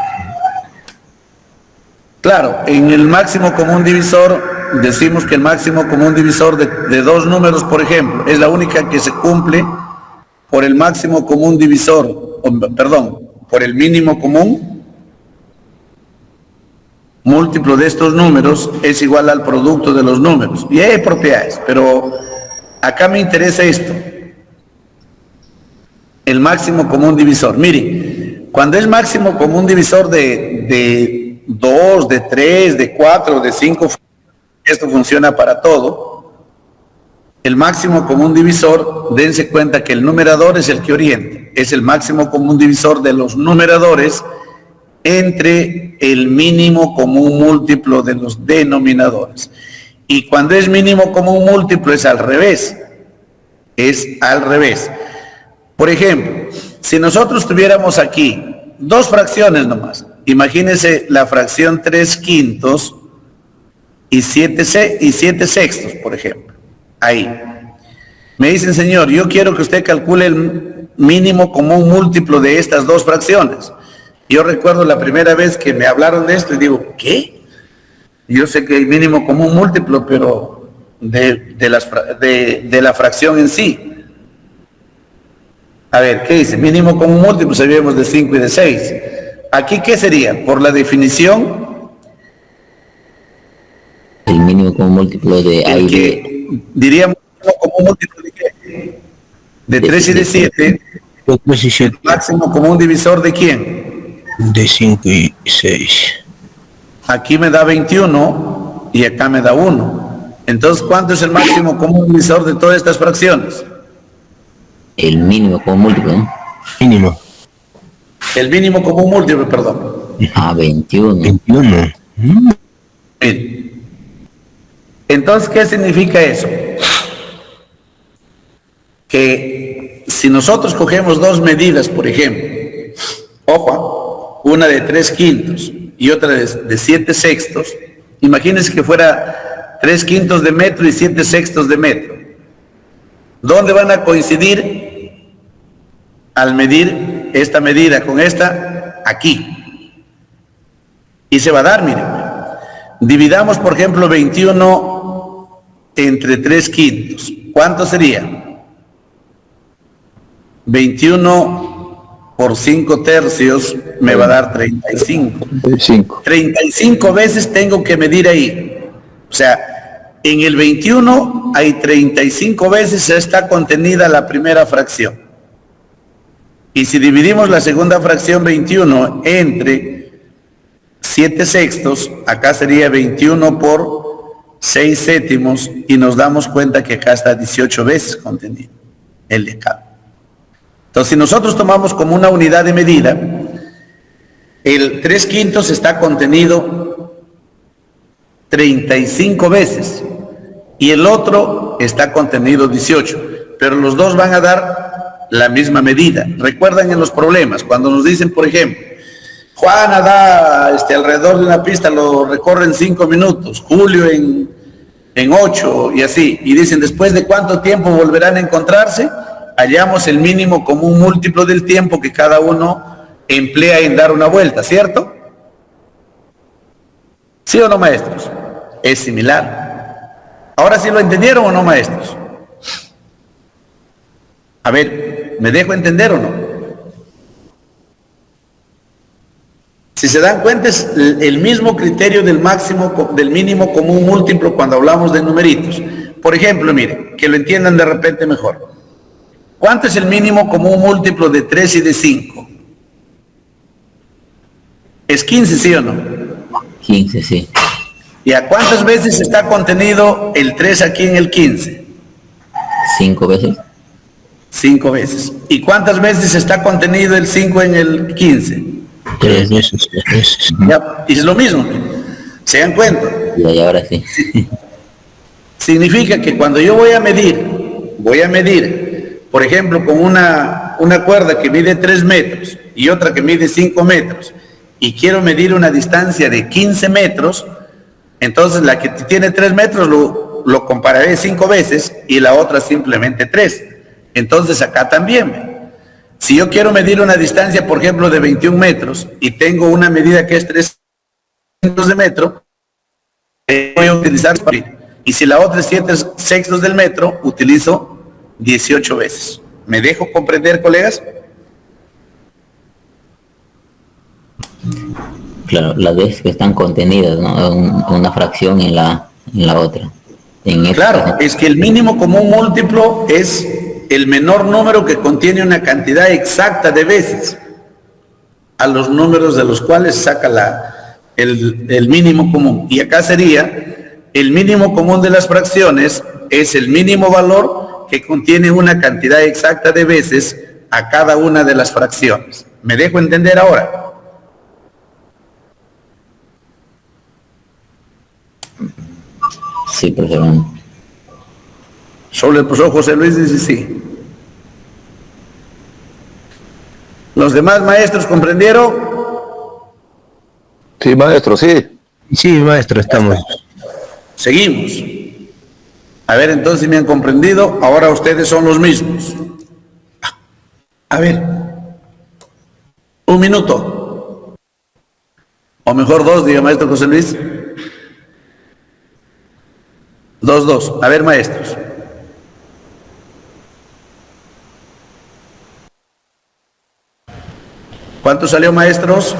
Speaker 1: Claro, en el máximo común divisor, decimos que el máximo común divisor de dos números, por ejemplo, es la única que se cumple por el máximo común divisor, por el mínimo común múltiplo de estos números es igual al producto de los números. Y hay propiedades, pero acá me interesa esto. El máximo común divisor. Miren, cuando es máximo común divisor de 2, de 3, de 4, de 5, esto funciona para todo. El máximo común divisor, dense cuenta que el numerador es el que orienta. Es el máximo común divisor de los numeradores entre el mínimo común múltiplo de los denominadores. Y cuando es mínimo común múltiplo es al revés. Es al revés. Por ejemplo, si nosotros tuviéramos aquí dos fracciones nomás, imagínense la fracción 3/5 y 7 sextos, por ejemplo. Ahí. Me dicen, señor, yo quiero que usted calcule el mínimo común múltiplo de estas dos fracciones. Yo recuerdo la primera vez que me hablaron de esto y digo, ¿qué? Yo sé que hay mínimo común múltiplo, pero de la fracción en sí. A ver, ¿qué dice? Mínimo común múltiplo, sabíamos de 5 y de 6. ¿Aquí qué sería? Por la definición,
Speaker 3: El mínimo común múltiplo de A y B.
Speaker 1: diríamos mínimo común múltiplo de qué? De 3 y de 7.
Speaker 5: De 3 y 7,
Speaker 1: Máximo común divisor de quién?
Speaker 5: de 5 y 6.
Speaker 1: Aquí me da 21 y acá me da 1. Entonces, ¿cuánto es el máximo común divisor de todas estas fracciones?
Speaker 3: El mínimo común múltiplo, ¿no?
Speaker 5: Mínimo.
Speaker 1: El mínimo común múltiplo, perdón.
Speaker 3: Ah, 21.
Speaker 5: 21.
Speaker 1: Bien. Entonces, ¿qué significa eso? Que si nosotros cogemos dos medidas, por ejemplo, ojo, una de 3/5 y otra de 7 sextos, imagínense que fuera 3/5 de metro y 7 sextos de metro. ¿Dónde van a coincidir al medir esta medida con esta? Aquí. Y se va a dar, miren. Dividamos, por ejemplo, 21 entre 3/5. ¿Cuánto sería? 21 por 5 tercios me va a dar 35. 35 veces tengo que medir ahí. O sea, en el 21 hay 35 veces está contenida la primera fracción. Y si dividimos la segunda fracción 21 entre 7 sextos, acá sería 21 por 6 séptimos y nos damos cuenta que acá está 18 veces contenido el de acá. Entonces, si nosotros tomamos como una unidad de medida, el 3/5 está contenido 35 veces y el otro está contenido 18, pero los dos van a dar la misma medida. Recuerdan en los problemas, cuando nos dicen, por ejemplo, Juana da alrededor de una pista, lo recorre en 5 minutos, Julio en 8 y así, y dicen, ¿después de cuánto tiempo volverán a encontrarse? Hallamos el mínimo común múltiplo del tiempo que cada uno emplea en dar una vuelta, ¿cierto? ¿Sí o no, maestros? Es similar. ¿Ahora sí lo entendieron o no, maestros? A ver, ¿me dejo entender o no? Si se dan cuenta, es el mismo criterio del mínimo común múltiplo cuando hablamos de numeritos. Por ejemplo, miren, que lo entiendan de repente mejor. ¿Cuánto es el mínimo común múltiplo de 3 y de 5? ¿Es 15, sí o no?
Speaker 3: 15, sí.
Speaker 1: ¿Y a cuántas veces está contenido el 3 aquí en el 15?
Speaker 3: 5 veces.
Speaker 1: 5 veces. ¿Y cuántas veces está contenido el 5 en el 15?
Speaker 5: 3 veces, 3 veces.
Speaker 1: Ya, y es lo mismo. ¿Se dan cuenta?
Speaker 3: Y ahora sí.
Speaker 1: Significa que cuando yo voy a medir, por ejemplo, con una cuerda que mide 3 metros y otra que mide 5 metros, y quiero medir una distancia de 15 metros, entonces la que tiene 3 metros lo compararé 5 veces y la otra simplemente 3. Entonces acá también. Si yo quiero medir una distancia, por ejemplo, de 21 metros y tengo una medida que es 3 centímetros de metro, voy a utilizar, y si la otra es 7 sextos del metro, utilizo 18 veces. ¿Me dejo comprender, colegas?
Speaker 3: Claro, las veces que están contenidas, ¿no? Una fracción en la otra. En este
Speaker 1: Claro,
Speaker 3: caso,
Speaker 1: es que el mínimo común múltiplo es el menor número que contiene una cantidad exacta de veces a los números de los cuales saca el mínimo común. Y acá sería el mínimo común de las fracciones es el mínimo valor que contiene una cantidad exacta de veces a cada una de las fracciones. ¿Me dejo entender ahora?
Speaker 3: sí, profesor.
Speaker 1: Solo el profesor José Luis dice sí. ¿Los demás maestros comprendieron?
Speaker 4: Sí, maestro, sí.
Speaker 5: Sí, maestro, estamos.
Speaker 1: Seguimos. A ver, entonces si me han comprendido, ahora ustedes son los mismos. A ver, un minuto. O mejor dos, diga maestro José Luis. Dos. A ver, maestros. ¿Cuánto salió, maestros?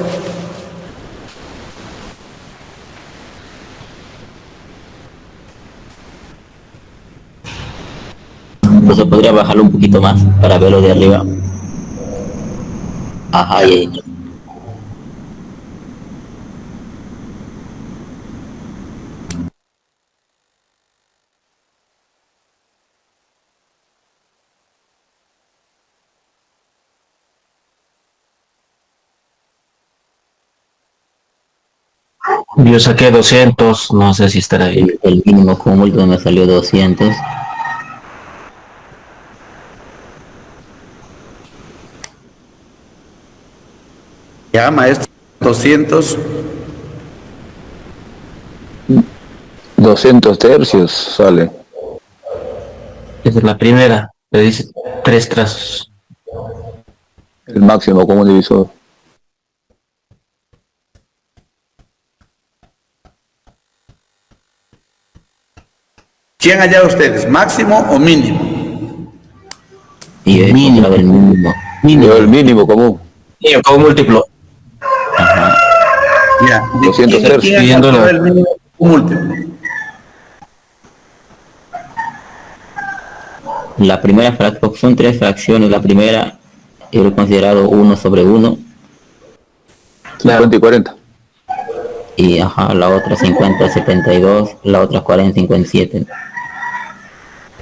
Speaker 3: Entonces podría bajarlo un poquito más para verlo de arriba. Ajá, ahí.
Speaker 6: Yo saqué 200, no sé si estará ahí.
Speaker 3: El mínimo común múltiplo me salió 200.
Speaker 1: Ya, maestro, 200.
Speaker 4: 200 tercios sale.
Speaker 6: Esa es la primera, le dice 3 trazos.
Speaker 4: El máximo común divisor.
Speaker 1: ¿Quién allá ustedes? ¿Máximo o mínimo?
Speaker 3: Y yo he encontrado el mínimo.
Speaker 4: Yo el mínimo común.
Speaker 6: Y como múltiplo.
Speaker 1: Ya.
Speaker 4: 200 tercios.
Speaker 1: ¿Quién
Speaker 6: Pidiendo
Speaker 1: encontró
Speaker 6: la-
Speaker 1: el mínimo múltiplo?
Speaker 3: La primera fracción, son 3 fracciones. La primera, yo lo he considerado 1 sobre 1.
Speaker 4: 50 y 40.
Speaker 3: Y ajá, la otra 50, 72. La otra 40, 57.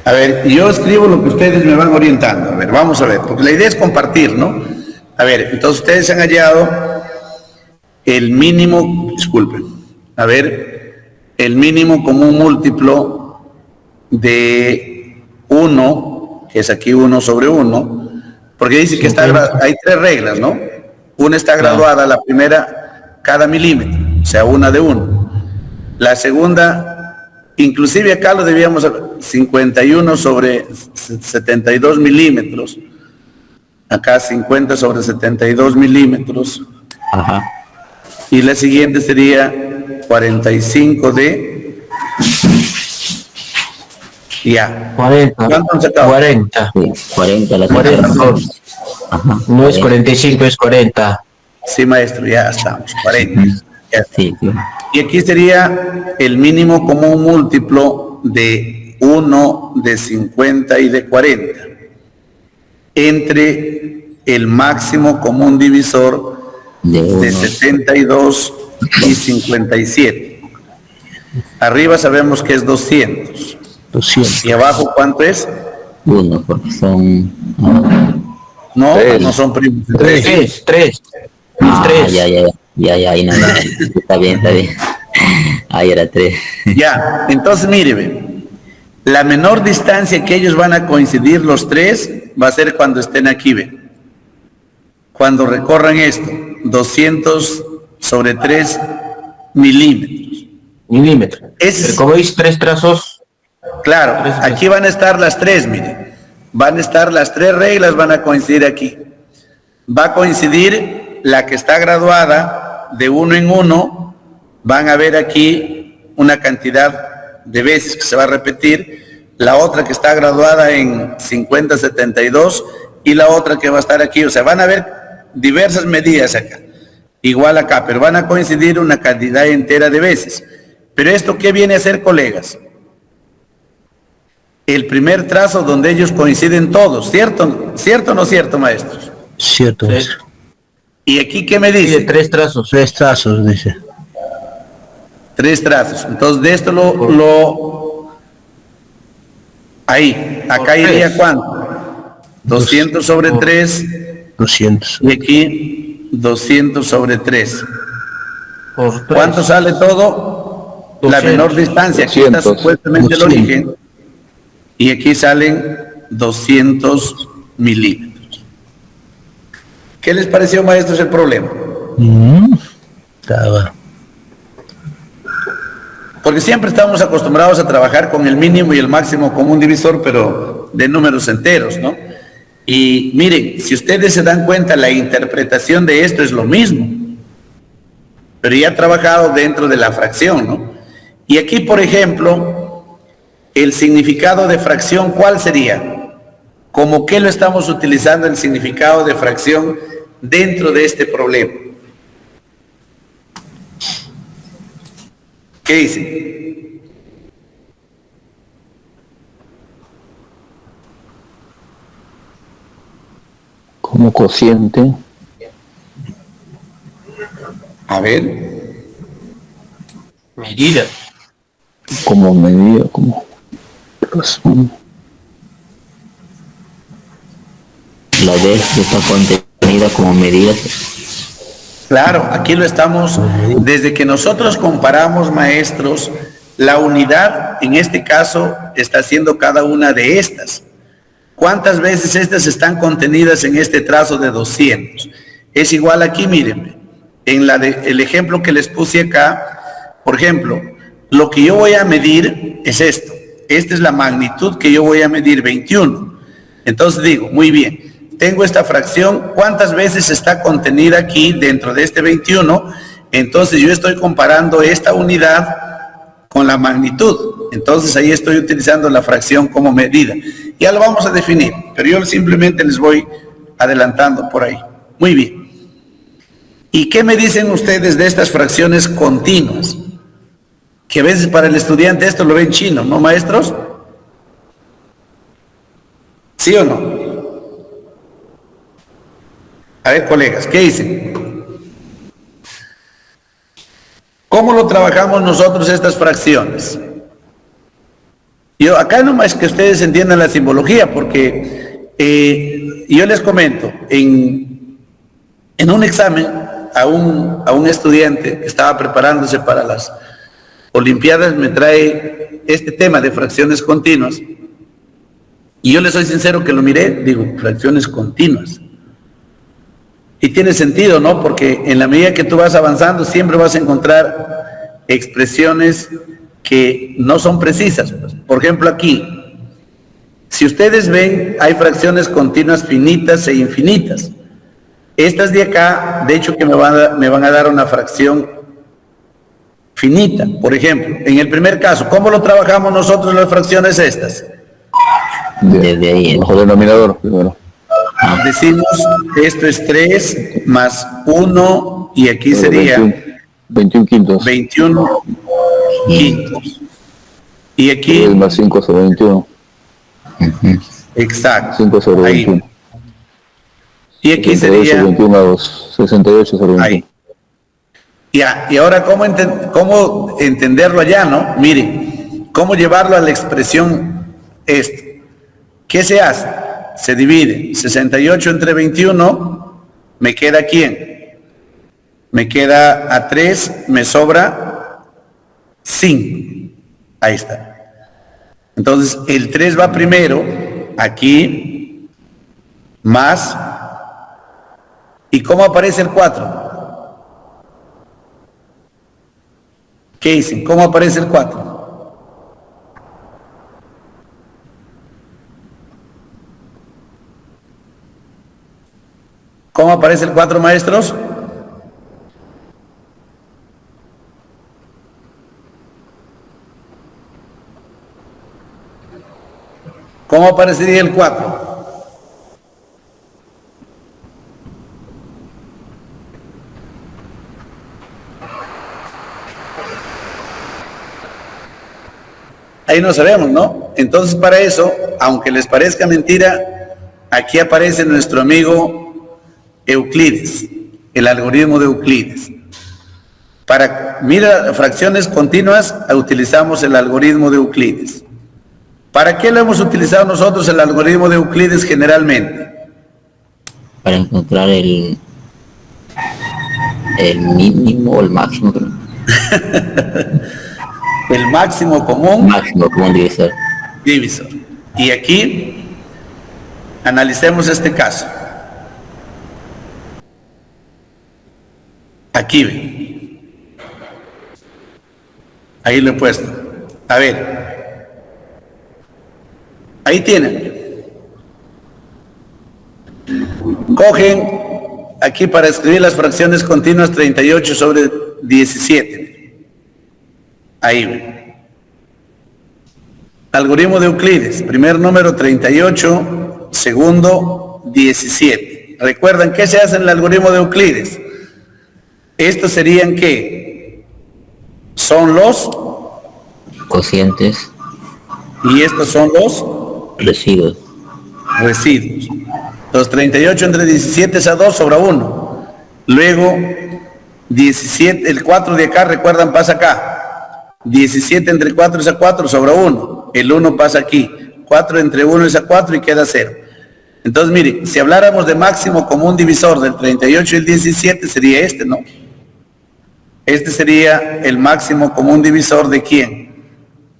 Speaker 1: A ver, yo escribo lo que ustedes me van orientando. A ver, vamos a ver, porque la idea es compartir, ¿no? A ver, entonces ustedes han hallado el mínimo, disculpen, a ver, el mínimo común múltiplo de 1, que es aquí 1 sobre 1, porque dice que hay 3 reglas, ¿no? Una está graduada, la primera, cada milímetro, o sea, una de 1. La segunda, inclusive acá lo debíamos 51 sobre 72 milímetros. Acá 50 sobre 72 milímetros.
Speaker 3: Ajá.
Speaker 1: Y la siguiente sería 45 de... Ya.
Speaker 6: 40.
Speaker 1: ¿Cuánto han sacado?
Speaker 6: 40.
Speaker 3: Sí, 40 la
Speaker 6: 40.
Speaker 3: tercera. Ajá.
Speaker 6: No es 45, es 40.
Speaker 1: Sí, maestro, ya estamos. 40. Ya.
Speaker 3: Sí, sí.
Speaker 1: Y aquí sería el mínimo común múltiplo de 1, de 50 y de 40. Entre el máximo común divisor
Speaker 3: De
Speaker 1: de
Speaker 3: 1.
Speaker 1: 72 y 57. Arriba sabemos que es 200.
Speaker 5: 200.
Speaker 1: ¿Y abajo cuánto es?
Speaker 3: 1, porque son...
Speaker 1: No,
Speaker 4: Tres.
Speaker 1: no son primos.
Speaker 6: 3. 3.
Speaker 3: Ah,
Speaker 6: 3.
Speaker 3: ya, ahí no, está bien. Ahí era 3.
Speaker 1: Ya, entonces mire, ve, la menor distancia que ellos van a coincidir los tres va a ser cuando estén aquí, ve. Cuando recorran esto, 200 sobre 3 milímetros.
Speaker 6: Milímetro.
Speaker 1: Ese es-
Speaker 6: Pero como dice 3 trazos,
Speaker 1: Claro, aquí van a estar las 3, mire. Van a estar las 3 reglas, van a coincidir aquí. Va a coincidir la que está graduada de 1 en 1, van a ver aquí una cantidad de veces que se va a repetir, la otra que está graduada en 50, 72 y la otra que va a estar aquí, o sea, van a ver diversas medidas acá. igual acá, pero van a coincidir una cantidad entera de veces. Pero esto, ¿qué viene a ser, colegas? El primer trazo donde ellos coinciden todos, ¿cierto? ¿Cierto o no cierto, maestros?
Speaker 5: Cierto,
Speaker 6: Sí.
Speaker 5: maestro.
Speaker 1: ¿Y aquí qué me
Speaker 6: Sí, de
Speaker 1: dice?
Speaker 6: 3 trazos.
Speaker 5: 3 trazos, dice.
Speaker 1: 3 trazos. Entonces, de esto ahí, acá
Speaker 6: Por
Speaker 1: iría
Speaker 6: tres.
Speaker 1: ¿cuánto? 200 sobre
Speaker 6: Por-
Speaker 1: 3
Speaker 5: 200.
Speaker 1: y aquí 200 sobre 3.
Speaker 6: Por 3.
Speaker 1: ¿Cuánto sale todo? La
Speaker 6: 200.
Speaker 1: menor distancia. Aquí está
Speaker 4: 200.
Speaker 1: supuestamente el
Speaker 5: 200.
Speaker 1: origen. Y aquí salen 200 milímetros. ¿Qué les pareció, maestros, el problema?
Speaker 5: Estaba.
Speaker 1: Porque siempre estamos acostumbrados a trabajar con el mínimo y el máximo común divisor, pero de números enteros, ¿no? Y miren, si ustedes se dan cuenta, la interpretación de esto es lo mismo, pero ya trabajado dentro de la fracción, ¿no? Y aquí, por ejemplo, el significado de fracción, ¿cuál sería? ¿Cómo qué lo estamos utilizando el significado de fracción dentro de este problema? ¿Qué dicen?
Speaker 4: Como cociente.
Speaker 1: A ver,
Speaker 6: Medida.
Speaker 4: Como medida, como razón.
Speaker 3: La D está contenida como medida.
Speaker 1: claro, aquí lo estamos, desde que nosotros comparamos, maestros, la unidad, en este caso, está siendo cada una de estas. ¿Cuántas veces estas están contenidas en este trazo de 200? Es igual aquí, miren, en el ejemplo que les puse acá, por ejemplo, lo que yo voy a medir es esto. Esta es la magnitud que yo voy a medir, 21. Entonces digo, muy bien, tengo esta fracción, ¿cuántas veces está contenida aquí dentro de este 21? Entonces yo estoy comparando esta unidad con la magnitud. Entonces ahí estoy utilizando la fracción como medida. Ya lo vamos a definir, pero yo simplemente les voy adelantando por ahí. Muy bien. ¿Y qué me dicen ustedes de estas fracciones continuas? Que a veces para el estudiante esto lo ven chino, ¿no, maestros? ¿Sí o no? A ver, colegas, ¿qué dicen? ¿Cómo lo trabajamos nosotros estas fracciones? Yo acá nomás que ustedes entiendan la simbología, porque yo les comento, en un examen a un estudiante que estaba preparándose para las Olimpiadas me trae este tema de fracciones continuas, y yo les soy sincero que lo miré, digo, fracciones continuas. Y tiene sentido, ¿no? Porque en la medida que tú vas avanzando, siempre vas a encontrar expresiones que no son precisas. Por ejemplo, aquí, si ustedes ven, hay fracciones continuas finitas e infinitas. Estas de acá, de hecho, que me van a dar una fracción finita. Por ejemplo, en el primer caso, ¿cómo lo trabajamos nosotros las fracciones estas?
Speaker 3: Desde ahí.
Speaker 4: Bajo denominador, primero.
Speaker 1: Decimos, esto es 3 más 1, y aquí sería
Speaker 4: 21 quintos.
Speaker 1: 21 quintos. Y aquí,
Speaker 4: Es más 5 sobre 21.
Speaker 1: exacto,
Speaker 4: 5 sobre
Speaker 1: ahí.
Speaker 4: 21.
Speaker 1: Y aquí
Speaker 4: 68,
Speaker 1: sería,
Speaker 4: 21 a 2. 68 sobre 21.
Speaker 1: ahí. Ya, y ahora, ¿cómo entenderlo allá, no? Miren, ¿cómo llevarlo a la expresión esto? ¿Qué se hace? Se divide 68 entre 21, ¿me queda quién? Me queda a 3, me sobra 5. Ahí está. Entonces, el 3 va primero, aquí, más, ¿y cómo aparece el 4? ¿Qué dicen? ¿Cómo aparece el 4? ¿Cómo aparece el 4, maestros? ¿Cómo aparecería el 4? ahí no sabemos, ¿no? Entonces para eso, aunque les parezca mentira, aquí aparece nuestro amigo Euclides, el algoritmo de Euclides. Para, mira, fracciones continuas, utilizamos el algoritmo de Euclides. ¿Para qué lo hemos utilizado nosotros el algoritmo de Euclides generalmente?
Speaker 3: Para encontrar el mínimo o el máximo, creo.
Speaker 1: El máximo común
Speaker 3: Máximo común divisor.
Speaker 1: divisor. Y aquí analicemos este caso. Aquí ven. Ahí lo he puesto. A ver. Ahí tienen. Cogen aquí para escribir las fracciones continuas 38 sobre 17. Ahí ven. Algoritmo de Euclides. Primer número 38, segundo 17. ¿Recuerdan qué se hace en el algoritmo de Euclides? Estos serían ¿qué? Son los
Speaker 3: Cocientes,
Speaker 1: y estos son los
Speaker 3: residuos.
Speaker 1: residuos. Los 38 entre 17 es a 2 sobre 1. Luego 17, el 4 de acá, recuerdan, pasa acá. 17 entre 4 es a 4 sobre 1. El 1 pasa aquí. 4 entre 1 es a 4 y queda 0. Entonces, miren, si habláramos de máximo común divisor del 38 y el 17, sería este, ¿no? Este sería el máximo común divisor ¿de quién?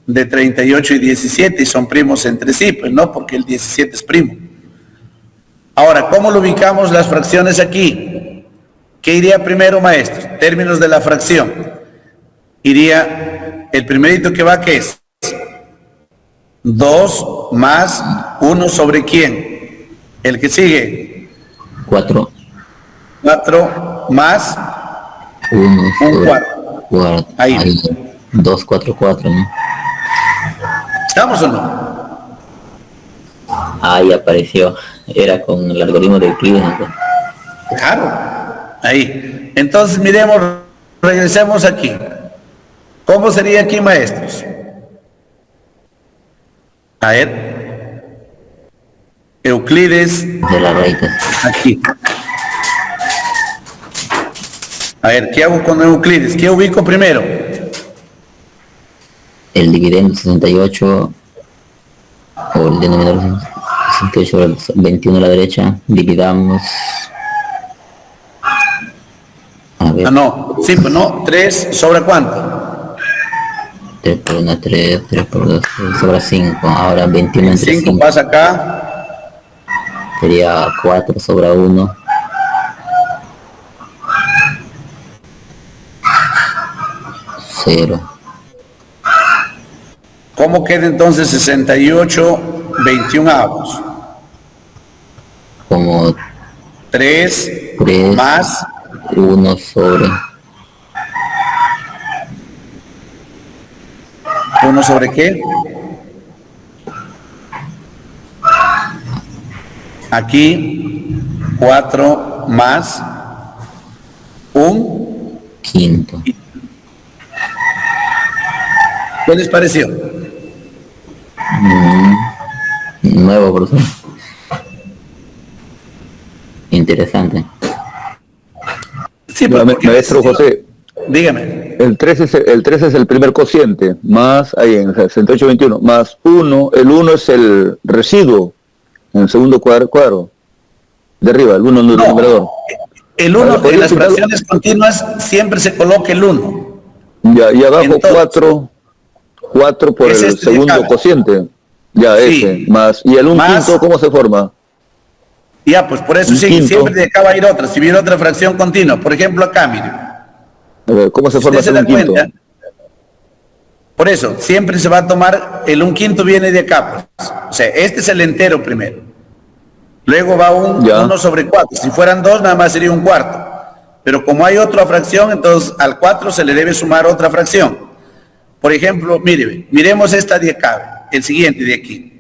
Speaker 1: De 38 y 17, y son primos entre sí, pues no, porque el 17 es primo. Ahora, ¿cómo lo ubicamos las fracciones aquí? ¿Qué iría primero, maestros? Términos de la fracción. Iría, el primerito que va, ¿qué es? 2 más 1 sobre ¿quién? El que sigue.
Speaker 3: 4,
Speaker 1: 4 más
Speaker 3: 1
Speaker 1: un
Speaker 3: sobre
Speaker 1: cuarto.
Speaker 3: 4.
Speaker 1: Ahí.
Speaker 3: 2, 4, 4, ¿no?
Speaker 1: ¿Estamos o no?
Speaker 3: Ahí apareció. Era con el algoritmo de Euclides, ¿no?
Speaker 1: Claro. Ahí. Entonces, miremos, regresemos aquí. ¿Cómo sería aquí, maestros? A ver. Euclides,
Speaker 3: De las raíces.
Speaker 1: aquí. A ver, ¿qué hago con Euclides? ¿Qué ubico primero?
Speaker 3: El dividendo 68 o el denominador 68 sobre el 21 a la derecha, dividamos. A ver,
Speaker 1: Ah, no. Sí, pues no. 3 sobre ¿cuánto?
Speaker 3: 3 por 1, 3, 3 por 2, sobre 5. Ahora 21 entre
Speaker 1: 5
Speaker 3: 5
Speaker 1: pasa acá.
Speaker 3: sería 4 sobre 1. Cero.
Speaker 1: ¿Cómo queda entonces 68, 21 avos?
Speaker 3: Como
Speaker 1: 3
Speaker 3: 3
Speaker 1: más
Speaker 3: 1 sobre
Speaker 1: 1 sobre ¿qué? Aquí 4 más un.
Speaker 3: quinto.
Speaker 1: ¿Qué les pareció?
Speaker 3: Nuevo, profesor. Interesante.
Speaker 1: Sí, pues, porque-
Speaker 4: Maestro José,
Speaker 1: dígame.
Speaker 4: el 3 es el primer cociente, más ahí en 68-21, más 1, el 1 es el residuo, en el segundo cuadro, de arriba, el 1 en el
Speaker 1: No.
Speaker 4: numerador.
Speaker 1: El 1
Speaker 4: Vale,
Speaker 1: en las
Speaker 4: quitarlo.
Speaker 1: fracciones continuas siempre se coloca el 1.
Speaker 4: Ya, y abajo
Speaker 1: Entonces,
Speaker 4: 4 por
Speaker 1: es
Speaker 4: el
Speaker 1: este de
Speaker 4: segundo
Speaker 1: acá.
Speaker 4: cociente. Ya,
Speaker 1: Sí.
Speaker 4: ese, más, y el 1
Speaker 1: Más-
Speaker 4: quinto, ¿cómo se forma?
Speaker 1: Ya, pues por eso
Speaker 4: Un
Speaker 1: sí,
Speaker 4: quinto.
Speaker 1: siempre de acá va a ir otra. Si viene otra fracción continua, por ejemplo acá, mire.
Speaker 4: A ver, ¿cómo se
Speaker 1: Si
Speaker 4: forma
Speaker 1: usted se
Speaker 4: ese
Speaker 1: da
Speaker 4: 1 quinto?
Speaker 1: cuenta, por eso, siempre se va a tomar, el 1 quinto viene de acá, pues. O sea, este es el entero primero. Luego va un
Speaker 4: Ya.
Speaker 1: 1 sobre 4. Si fueran 2, nada más sería un cuarto. Pero como hay otra fracción, entonces al 4 se le debe sumar otra fracción. Por ejemplo, mire, miremos esta de acá, el siguiente de aquí.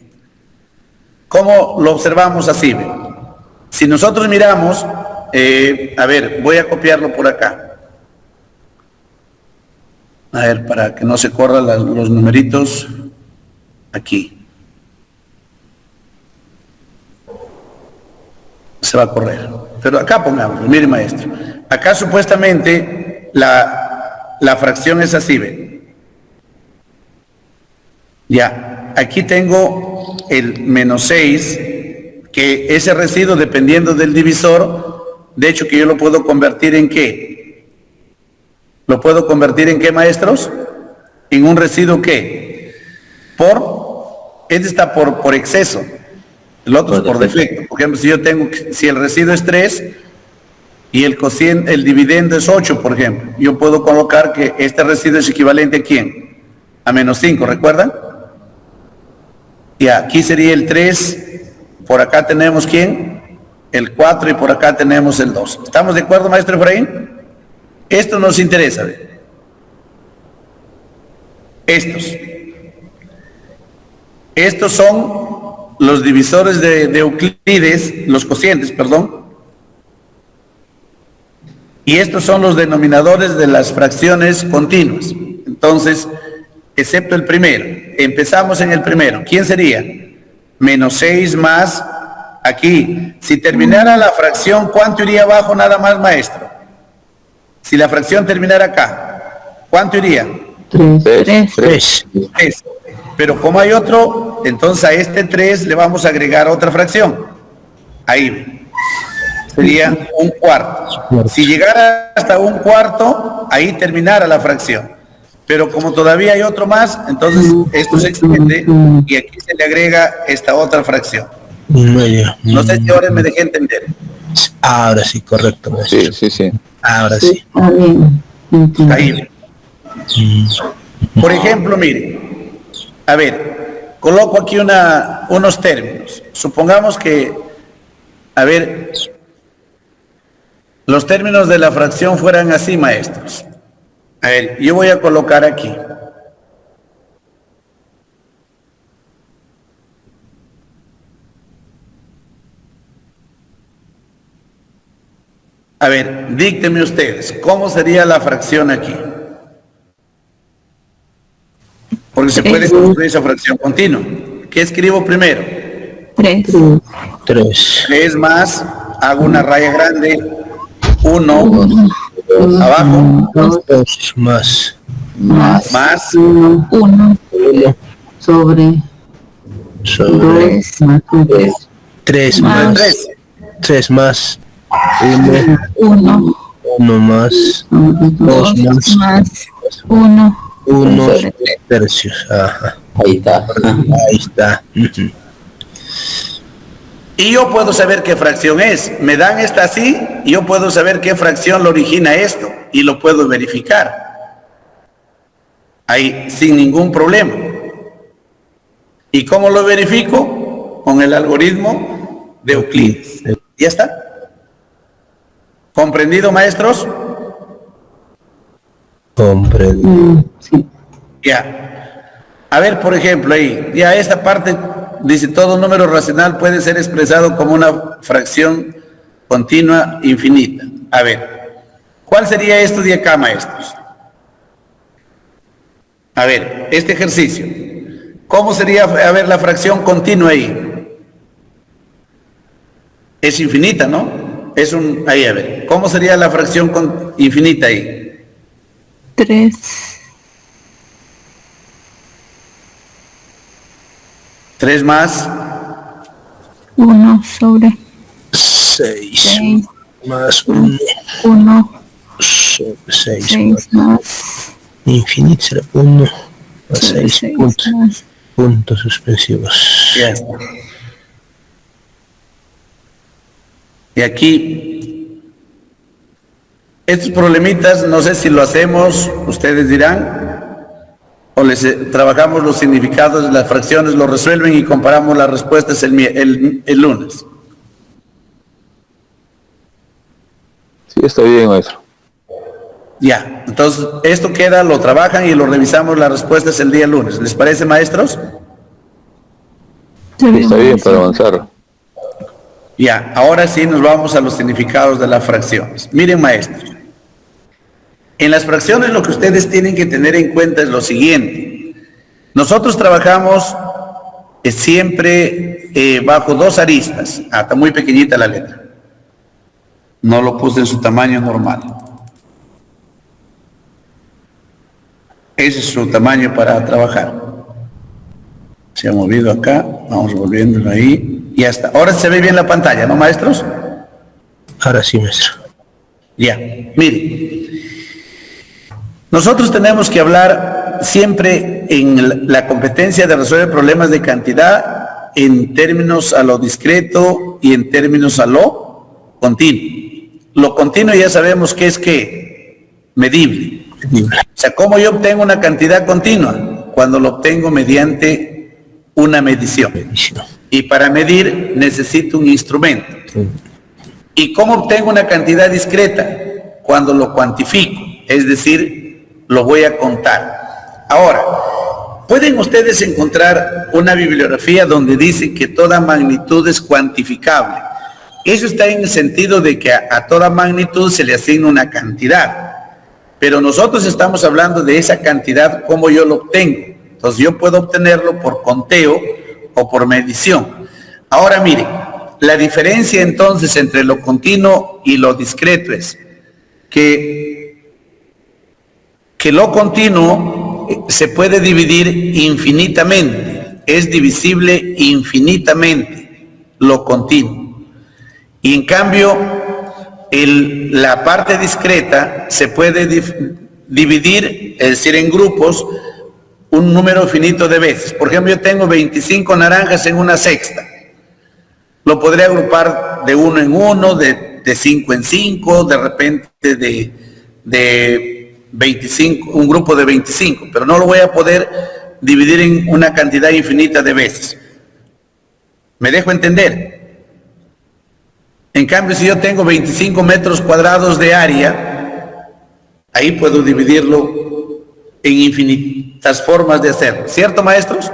Speaker 1: ¿Cómo lo observamos así? Ve? Si nosotros miramos, a ver, voy a copiarlo por acá. A ver, para que no se corran los numeritos. Aquí. Se va a correr. Pero acá pongámoslo, mire maestro. Acá supuestamente la fracción es así, ¿ve? Ya, aquí tengo el menos 6, que ese residuo dependiendo del divisor, de hecho que yo lo puedo convertir en ¿qué? ¿Lo puedo convertir en qué, maestros? En un residuo ¿qué? Este está por exceso. El otro es por defecto. Por ejemplo, si el residuo es 3 y el cociente, el dividendo es 8, por ejemplo, yo puedo colocar que este residuo es equivalente ¿a quién? A menos 5, ¿recuerdan? Y aquí sería el 3, por acá tenemos ¿quién? El 4 y por acá tenemos el 2. ¿Estamos de acuerdo, maestro Efraín? Esto nos interesa, ¿ve? Estos son los divisores de Euclides, los cocientes, perdón. Y estos son los denominadores de las fracciones continuas. Entonces, excepto el primero. Empezamos en el primero. ¿Quién sería? Menos 6 más, aquí. Si terminara la fracción, ¿cuánto iría abajo nada más, maestro? Si la fracción terminara acá, ¿cuánto iría?
Speaker 2: 3.
Speaker 5: 3.
Speaker 1: 3. Pero como hay otro, entonces a este 3 le vamos a agregar otra fracción. Ahí. Sería un cuarto. Si llegara hasta un cuarto, ahí terminara la fracción. Pero como todavía hay otro más, entonces esto se extiende y aquí se le agrega esta otra fracción. No sé si ahora me dejé entender.
Speaker 5: Ahora sí, correcto, maestro.
Speaker 4: Sí.
Speaker 5: Ahora sí.
Speaker 2: Está bien. Entiendo.
Speaker 1: Ahí. Por ejemplo, mire. A ver, coloco aquí unos términos. Supongamos que, a ver, los términos de la fracción fueran así, maestros. A ver, yo voy a colocar aquí. A ver, díctenme ustedes, ¿cómo sería la fracción aquí? Porque se puede construir esa fracción continua. ¿Qué escribo primero?
Speaker 2: 3.
Speaker 5: 3.
Speaker 1: 3 más, hago una raya grande, 1, abajo,
Speaker 5: 2 más.
Speaker 1: más,
Speaker 2: 1 sobre 2 más 3.
Speaker 5: 3
Speaker 2: Más.
Speaker 5: más.
Speaker 1: 3.
Speaker 5: 3 más.
Speaker 2: 1
Speaker 5: 1 más.
Speaker 2: 2 más 1
Speaker 5: 1
Speaker 2: sobre 3.
Speaker 5: tercios. Ajá.
Speaker 3: Ahí está.
Speaker 5: Ahí está. Ujú.
Speaker 1: Y yo puedo saber qué fracción es. Me dan esta así, y yo puedo saber qué fracción lo origina esto, y lo puedo verificar. Ahí, sin ningún problema. ¿Y cómo lo verifico? Con el algoritmo de Euclides. ¿Ya está? ¿Comprendido, maestros?
Speaker 5: Comprendo.
Speaker 2: Sí.
Speaker 1: Ya. A ver, por ejemplo, ahí, ya esta parte dice todo número racional puede ser expresado como una fracción continua infinita. A ver, ¿cuál sería esto de acá, maestros? A ver, este ejercicio. ¿Cómo sería, a ver, la fracción continua ahí? Es infinita, ¿no? Ahí, a ver, ¿cómo sería la fracción infinita ahí?
Speaker 2: 3.
Speaker 1: 3 más,
Speaker 2: 1 sobre
Speaker 5: 6
Speaker 2: 6
Speaker 5: más 1
Speaker 2: sobre
Speaker 5: 6
Speaker 2: 6 más
Speaker 5: infinito será 1 más
Speaker 2: sobre
Speaker 5: 6
Speaker 2: 6
Speaker 5: puntos,
Speaker 2: más
Speaker 5: puntos suspensivos.
Speaker 1: ya está. Y aquí, estos problemitas, no sé si lo hacemos, ustedes dirán, o trabajamos los significados de las fracciones, lo resuelven y comparamos las respuestas el lunes.
Speaker 4: Sí, está bien, maestro.
Speaker 1: Ya, entonces esto queda, lo trabajan y lo revisamos las respuestas el día lunes. ¿Les parece, maestros?
Speaker 4: Está bien para avanzar.
Speaker 1: Ya, ahora sí nos vamos a los significados de las fracciones. Miren, maestros. En las fracciones lo que ustedes tienen que tener en cuenta es lo siguiente. Nosotros trabajamos es siempre bajo dos aristas. Está muy pequeñita la letra. No lo puse en su tamaño normal. Ese es su tamaño para trabajar. Se ha movido acá, vamos volviéndolo ahí. Ya está. Ahora se ve bien la pantalla, ¿no, maestros?
Speaker 5: Ahora sí, maestro.
Speaker 1: Ya, mire. Nosotros tenemos que hablar siempre en la competencia de resolver problemas de cantidad en términos a lo discreto y en términos a lo continuo. Lo continuo ya sabemos que es que medible. O sea, ¿cómo yo obtengo una cantidad continua? Cuando lo obtengo mediante una medición. Y para medir necesito un instrumento. ¿Y cómo obtengo una cantidad discreta? Cuando lo cuantifico, es decir, lo voy a contar. Ahora, ¿pueden ustedes encontrar una bibliografía donde dice que toda magnitud es cuantificable? Eso está en el sentido de que a toda magnitud se le asigna una cantidad. Pero nosotros estamos hablando de esa cantidad, cómo yo lo obtengo. Entonces yo puedo obtenerlo por conteo o por medición. Ahora miren, la diferencia entonces entre lo continuo y lo discreto es que lo continuo se puede dividir infinitamente, es divisible infinitamente lo continuo. Y en cambio, la parte discreta se puede dividir, es decir, en grupos, un número finito de veces. Por ejemplo, yo tengo 25 naranjas en una cesta. Lo podría agrupar de 1 en 1, de 5 en 5, de repente de 25, un grupo de 25, pero no lo voy a poder dividir en una cantidad infinita de veces. ¿Me dejo entender? En cambio, si yo tengo 25 metros cuadrados de área, ahí puedo dividirlo en infinitas formas de hacerlo. ¿Cierto, maestros?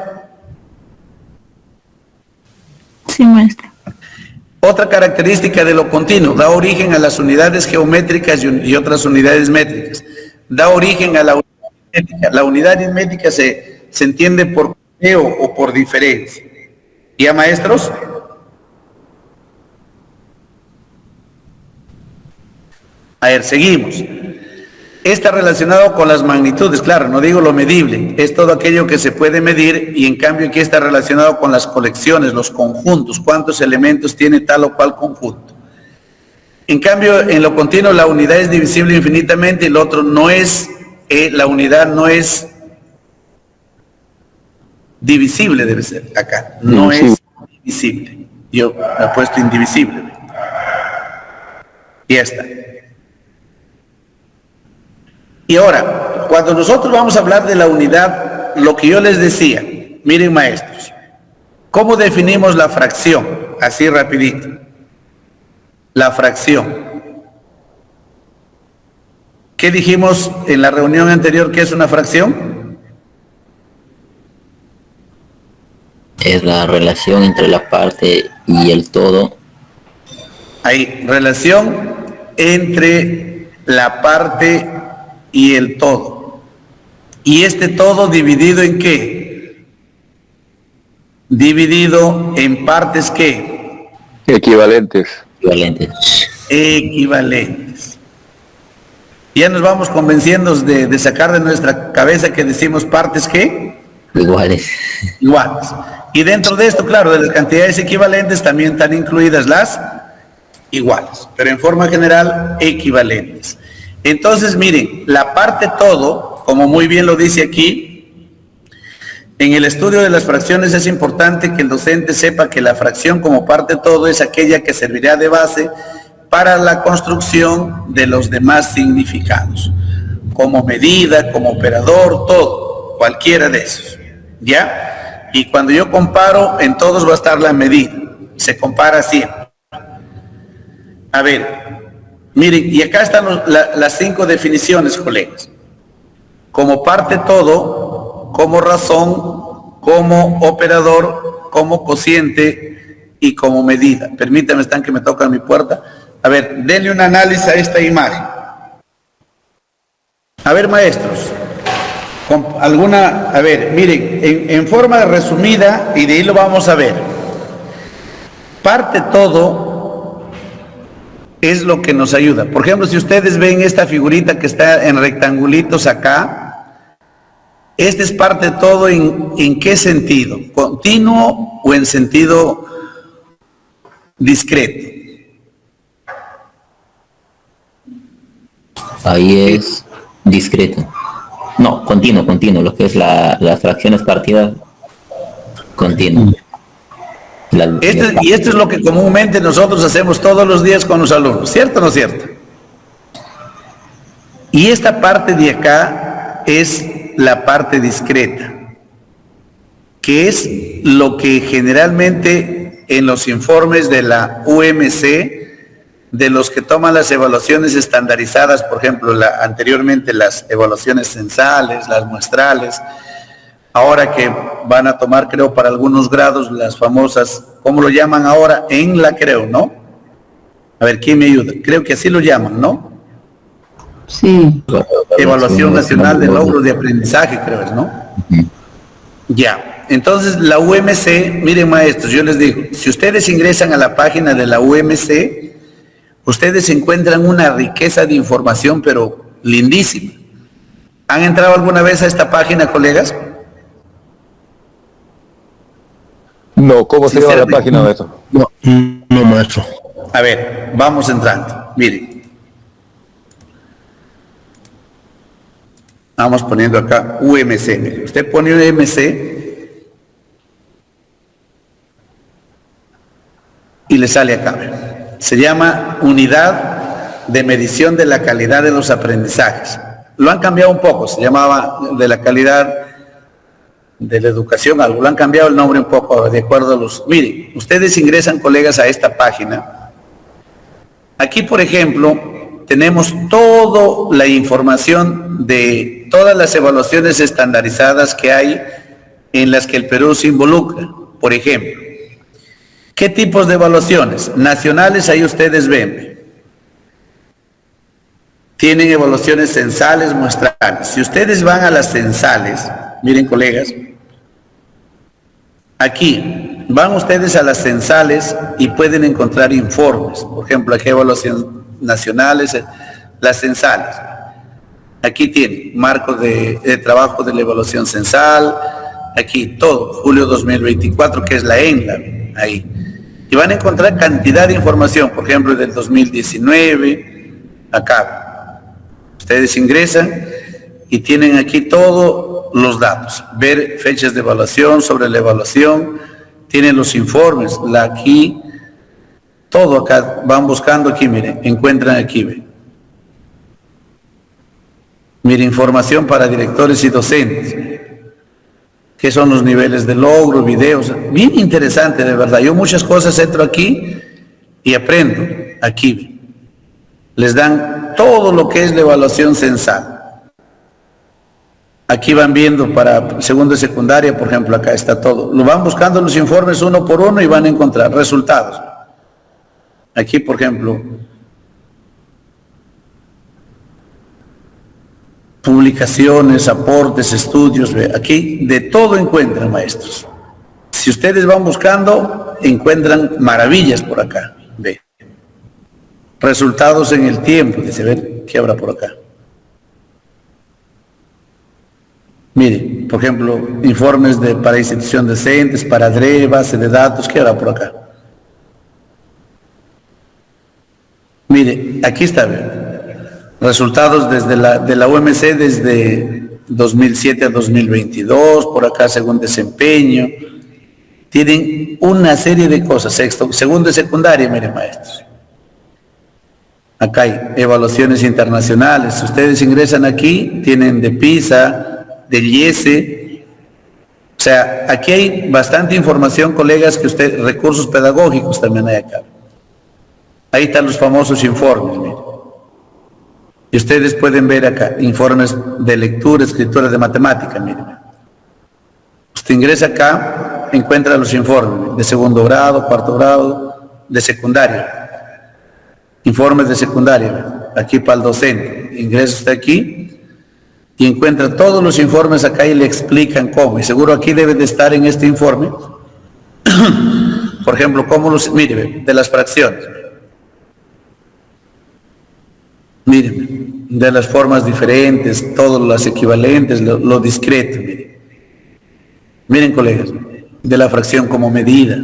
Speaker 2: Sí, maestro.
Speaker 1: Otra característica de lo continuo, da origen a las unidades geométricas y otras unidades métricas. Da origen a la unidad aritmética. La unidad aritmética se entiende por conteo o por diferencia. ¿Ya, maestros? A ver, seguimos. Está relacionado con las magnitudes, claro, no digo lo medible, es todo aquello que se puede medir y en cambio aquí está relacionado con las colecciones, los conjuntos, cuántos elementos tiene tal o cual conjunto. En cambio, en lo continuo la unidad es divisible infinitamente y el otro no es, la unidad no es divisible, debe ser acá, no es divisible. Yo he puesto indivisible. Y ya está. Y ahora, cuando nosotros vamos a hablar de la unidad, lo que yo les decía, miren maestros, ¿cómo definimos la fracción? Así rapidito. La fracción. ¿Qué dijimos en la reunión anterior que es una fracción?
Speaker 3: Es la relación entre la parte y el todo.
Speaker 1: Hay relación entre la parte y el todo. ¿Y este todo dividido en qué? Dividido en partes ¿qué?
Speaker 4: Equivalentes.
Speaker 1: Equivalentes. Ya nos vamos convenciendo de sacar de nuestra cabeza que decimos partes ¿qué?
Speaker 3: Iguales.
Speaker 1: Iguales. Y dentro de esto, claro, de las cantidades equivalentes también están incluidas las iguales, pero en forma general equivalentes. Entonces, miren, la parte todo, como muy bien lo dice aquí, en el estudio de las fracciones es importante que el docente sepa que la fracción como parte todo es aquella que servirá de base para la construcción de los demás significados, como medida, como operador, todo, cualquiera de esos, ¿ya? Y cuando yo comparo, en todos va a estar la medida, se compara siempre. A ver, miren, y acá están las 5 definiciones, colegas. Como parte todo, como razón, como operador, como cociente y como medida. Permítanme, están que me tocan mi puerta. A ver, denle un análisis a esta imagen. A ver, maestros, A ver, miren, en forma resumida, y de ahí lo vamos a ver. Parte todo es lo que nos ayuda. Por ejemplo, si ustedes ven esta figurita que está en rectangulitos acá, este es parte todo en qué sentido, continuo o en sentido discreto.
Speaker 3: Ahí es discreto. No, continuo, lo que es las fracciones partidas, continuo.
Speaker 1: Y esto es lo que comúnmente nosotros hacemos todos los días con los alumnos, ¿cierto o no cierto? Y esta parte de acá es la parte discreta, que es lo que generalmente en los informes de la UMC, de los que toman las evaluaciones estandarizadas, por ejemplo, anteriormente las evaluaciones censales, las muestrales, ahora que van a tomar, creo, para algunos grados, las famosas, ¿cómo lo llaman ahora? Creo, ¿no? A ver, ¿quién me ayuda? Creo que así lo llaman, ¿no?
Speaker 2: Sí.
Speaker 1: Evaluación Nacional de Logros de Aprendizaje, creo es, ¿no? Ya, entonces la UMC, miren maestros, yo les digo, si ustedes ingresan a la página de la UMC, ustedes encuentran una riqueza de información, pero lindísima. ¿Han entrado alguna vez a esta página, colegas?
Speaker 4: No, ¿cómo se llama la página de eso?
Speaker 5: No, no, maestro.
Speaker 1: A ver, vamos entrando. Miren. Vamos poniendo acá UMC. Miren. Usted pone UMC y le sale acá. Miren. Se llama Unidad de Medición de la Calidad de los Aprendizajes. Lo han cambiado un poco, se llamaba de la calidad de la educación, algo, lo han cambiado el nombre un poco de acuerdo a los... Miren, ustedes ingresan, colegas, a esta página. Aquí, por ejemplo, tenemos toda la información de todas las evaluaciones estandarizadas que hay en las que el Perú se involucra. Por ejemplo, ¿qué tipos de evaluaciones? Nacionales, ahí ustedes ven. Tienen evaluaciones censales, muestrales. Si ustedes van a las censales, miren colegas, aquí van ustedes a las censales y pueden encontrar informes. Por ejemplo, aquí hay evaluaciones nacionales, las censales. Aquí tienen marcos de trabajo de la evaluación censal, aquí todo, julio 2024, que es la ENLA, ahí. Y van a encontrar cantidad de información, por ejemplo, del 2019, acá. Ustedes ingresan y tienen aquí todos los datos. Ver fechas de evaluación, sobre la evaluación, tienen los informes, aquí, todo acá, van buscando aquí, miren, encuentran aquí, ven. Miren, información para directores y docentes. ¿Qué son los niveles de logro, videos? Bien interesante, de verdad. Yo muchas cosas entro aquí y aprendo aquí. Les dan todo lo que es la evaluación censal. Aquí van viendo para segundo y secundaria, por ejemplo, acá está todo. Lo van buscando los informes uno por uno y van a encontrar resultados. Aquí, por ejemplo, publicaciones, aportes, estudios, aquí de todo encuentran, maestros. Si ustedes van buscando, encuentran maravillas por acá, ve. Resultados en el tiempo, dice, ver, ¿qué habrá por acá? Mire, por ejemplo, informes para institución docentes, para DRE, base de datos, ¿qué habrá por acá? Mire, aquí está, ve. Resultados de la UMC desde 2007 a 2022, por acá según desempeño. Tienen una serie de cosas, segundo y secundaria, miren maestros. Acá hay evaluaciones internacionales. Si ustedes ingresan aquí, tienen de PISA, del IESE. O sea, aquí hay bastante información, colegas, que recursos pedagógicos también hay acá. Ahí están los famosos informes, miren. Y ustedes pueden ver acá, informes de lectura, escritura, de matemática, miren. Usted ingresa acá, encuentra los informes de segundo grado, cuarto grado, de secundaria. Informes de secundaria, aquí para el docente. Ingresa usted aquí y encuentra todos los informes acá y le explican cómo. Y seguro aquí debe de estar en este informe, por ejemplo, cómo los, mire, de las fracciones. Miren, de las formas diferentes, todas las equivalentes, lo discreto. Miren. Miren, colegas, de la fracción como medida.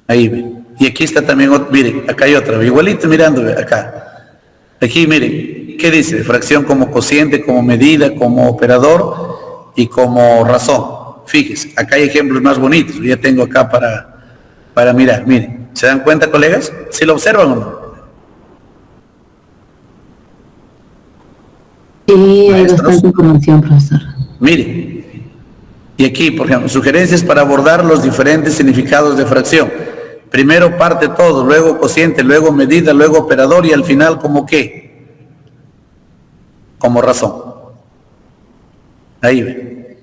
Speaker 1: Ahí ven. Y aquí está también, miren, acá hay otra, igualito mirando acá. Aquí, miren, ¿qué dice? Fracción como cociente, como medida, como operador y como razón. Fíjense, acá hay ejemplos más bonitos. Yo ya tengo acá para mirar. Miren, ¿se dan cuenta, colegas? ¿Sí lo observan o no?
Speaker 2: Sí, hay
Speaker 1: Maestros.
Speaker 2: bastante información, profesor.
Speaker 1: Miren, y aquí, por ejemplo, sugerencias para abordar los diferentes significados de fracción. Primero parte todo, luego cociente, luego medida, luego operador y al final como qué, como razón. Ahí ven.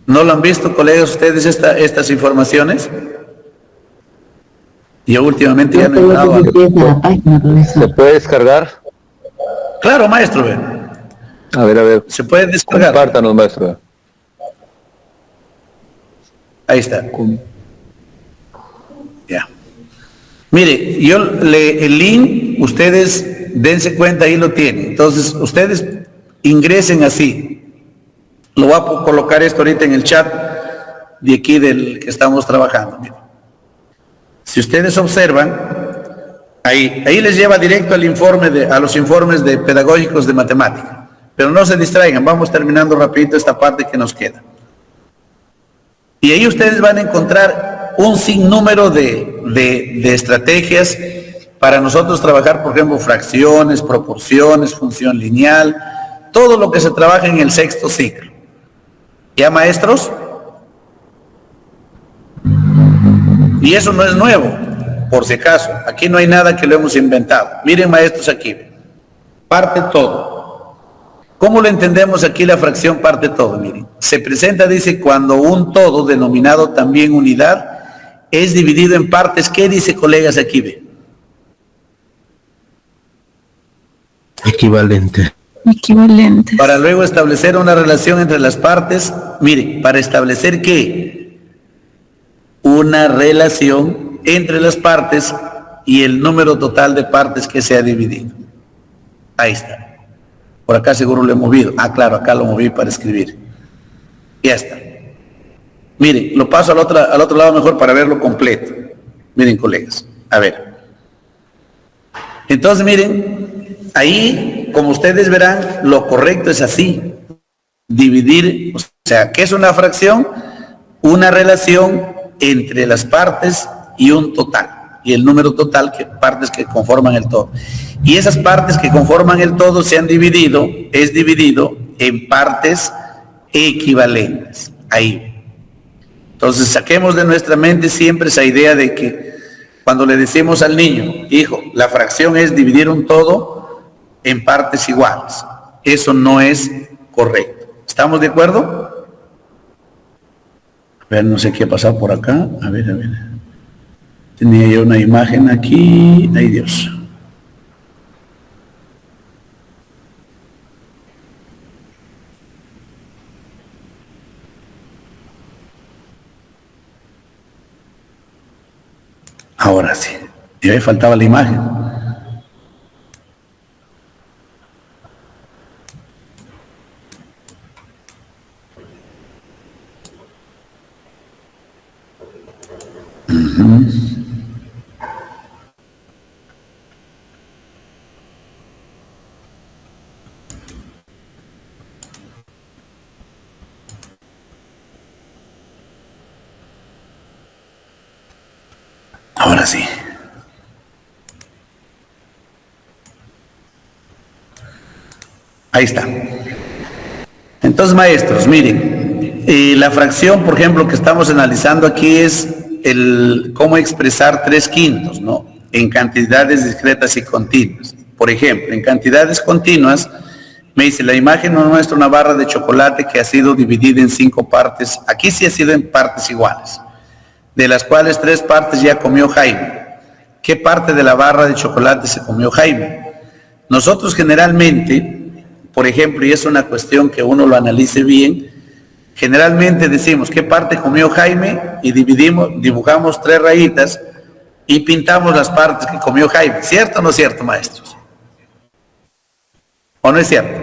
Speaker 1: ¿No lo han visto, colegas, ustedes estas informaciones? Yo últimamente ya no he entrado a...
Speaker 2: La página, profesor.
Speaker 4: ¿Se puede descargar?
Speaker 1: Claro, maestro, ven.
Speaker 4: A ver.
Speaker 1: Se puede descargar.
Speaker 4: Compártanos, maestro.
Speaker 1: Ahí está. Ya. Mire, yo el link, ustedes dense cuenta, ahí lo tienen. Entonces, ustedes ingresen así. Lo voy a colocar esto ahorita en el chat de aquí del que estamos trabajando. Mire. Si ustedes observan, ahí les lleva directo al informe a los informes de pedagógicos de matemática. Pero no se distraigan, vamos terminando rapidito esta parte que nos queda. Y ahí ustedes van a encontrar un sinnúmero de estrategias para nosotros trabajar, por ejemplo, fracciones, proporciones, función lineal, todo lo que se trabaja en el sexto ciclo. ¿Ya, maestros? Y eso no es nuevo, por si acaso. Aquí no hay nada que lo hemos inventado. Miren, maestros, aquí. Parte todo. ¿Cómo lo entendemos aquí la fracción parte todo? Miren, se presenta, dice, cuando un todo, denominado también unidad, es dividido en partes. ¿Qué dice, colegas, aquí? Ve.
Speaker 5: Equivalente.
Speaker 7: Equivalentes.
Speaker 1: Para luego establecer una relación entre las partes. Miren, ¿para establecer qué? Una relación entre las partes y el número total de partes que se ha dividido. Ahí está. Por acá seguro lo he movido. Ah, claro, acá lo moví para escribir. Ya está. Miren, lo paso al otro lado mejor para verlo completo. Miren, colegas. A ver. Entonces, miren, ahí, como ustedes verán, lo correcto es así. Dividir, o sea, ¿qué es una fracción? Una relación entre las partes y un total. Y el número total, partes que conforman el todo. Y esas partes que conforman el todo es dividido en partes equivalentes. Ahí. Entonces saquemos de nuestra mente siempre esa idea de que cuando le decimos al niño, hijo, la fracción es dividir un todo en partes iguales. Eso no es correcto. ¿Estamos de acuerdo? A ver, no sé qué ha pasado por acá. A ver. Tenía yo una imagen aquí. Ay, Dios. Ahora sí. Y ahí faltaba la imagen. Ahora sí. Ahí está. Entonces, maestros, miren, la fracción, por ejemplo, que estamos analizando aquí es cómo expresar 3/5, ¿no? En cantidades discretas y continuas. Por ejemplo, en cantidades continuas, me dice, la imagen nos muestra una barra de chocolate que ha sido dividida en 5 partes. Aquí sí ha sido en partes iguales, de las cuales 3 partes ya comió Jaime. ¿Qué parte de la barra de chocolate se comió Jaime? Nosotros generalmente por ejemplo, y es una cuestión que uno lo analice bien, generalmente decimos qué parte comió Jaime y dibujamos 3 rayitas y pintamos las partes que comió Jaime. ¿Cierto o no es cierto, maestros? ¿O no es cierto?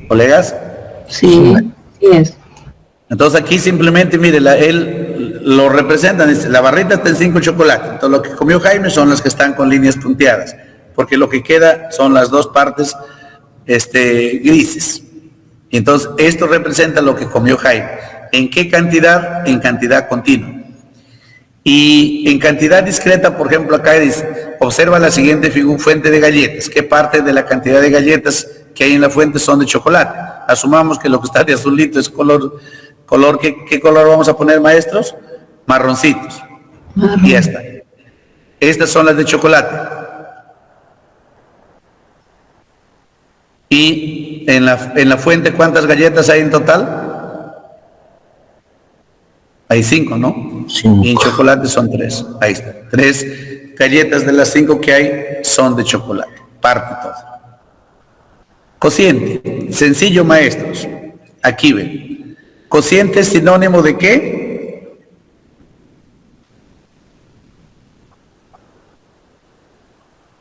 Speaker 1: ¿Colegas?
Speaker 2: Sí, sí es.
Speaker 1: Entonces aquí simplemente, mire, él lo representan, dice, la barrita está en 5 chocolates, entonces lo que comió Jaime son las que están con líneas punteadas, porque lo que queda son las 2 partes grises. Entonces esto representa lo que comió Jaime. ¿En qué cantidad? En cantidad continua. Y en cantidad discreta, por ejemplo, acá dice, observa la siguiente fuente de galletas. ¿Qué parte de la cantidad de galletas que hay en la fuente son de chocolate? Asumamos que lo que está de azulito es color ¿qué color vamos a poner, maestros? Marroncitos. Y ya está. Estas son las de chocolate. Y en la fuente, ¿cuántas galletas hay en total? Hay 5, ¿no?
Speaker 5: 5.
Speaker 1: Y en chocolate son 3. Ahí está. 3 galletas de las 5 que hay son de chocolate. Parte todo. Cociente. Sencillo, maestros. Aquí ven. Cociente es sinónimo de ¿qué?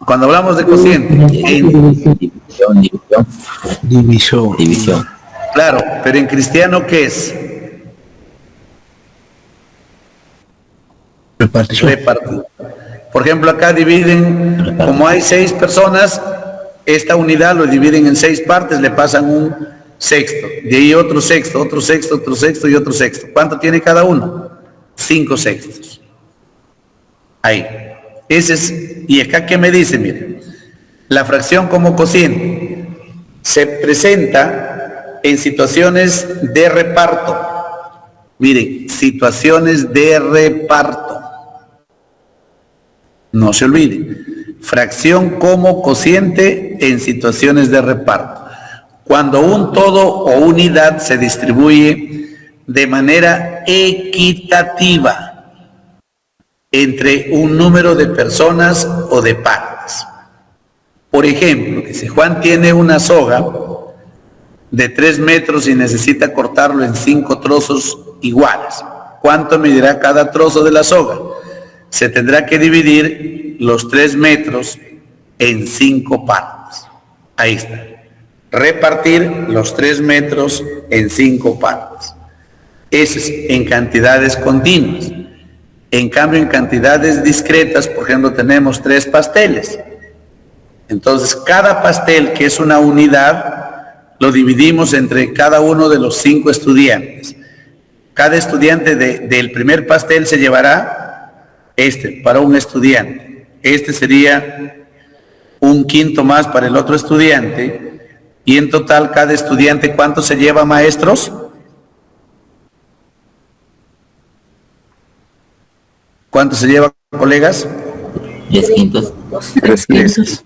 Speaker 1: Cuando hablamos de cociente.
Speaker 5: División.
Speaker 1: Claro, pero en cristiano, ¿qué es?
Speaker 5: Repartición.
Speaker 1: Repartido. Por ejemplo, acá dividen, como hay 6 personas, esta unidad lo dividen en 6 partes, le pasan un sexto, de ahí otro sexto, otro sexto, otro sexto y otro sexto. ¿Cuánto tiene cada uno? 5 sextos. Ahí. Ese es, y acá ¿qué me dice? Miren, la fracción como cociente se presenta en situaciones de reparto. Miren, situaciones de reparto. No se olviden. Fracción como cociente en situaciones de reparto. Cuando un todo o unidad se distribuye de manera equitativa entre un número de personas o de partes. Por ejemplo, que si Juan tiene una soga de 3 metros y necesita cortarlo en 5 trozos iguales, ¿cuánto medirá cada trozo de la soga? Se tendrá que dividir los 3 metros en 5 partes. Ahí está. Repartir los 3 metros en 5 partes. Eso es en cantidades continuas. En cambio, en cantidades discretas, por ejemplo, tenemos 3 pasteles. Entonces, cada pastel, que es una unidad, lo dividimos entre cada uno de los 5 estudiantes. Cada estudiante del primer pastel se llevará para un estudiante. Sería un quinto más para el otro estudiante. Y en total, cada estudiante, ¿cuánto se lleva, maestros? ¿Cuánto se lleva, colegas?
Speaker 3: 10 quintos.
Speaker 4: 3 quintos.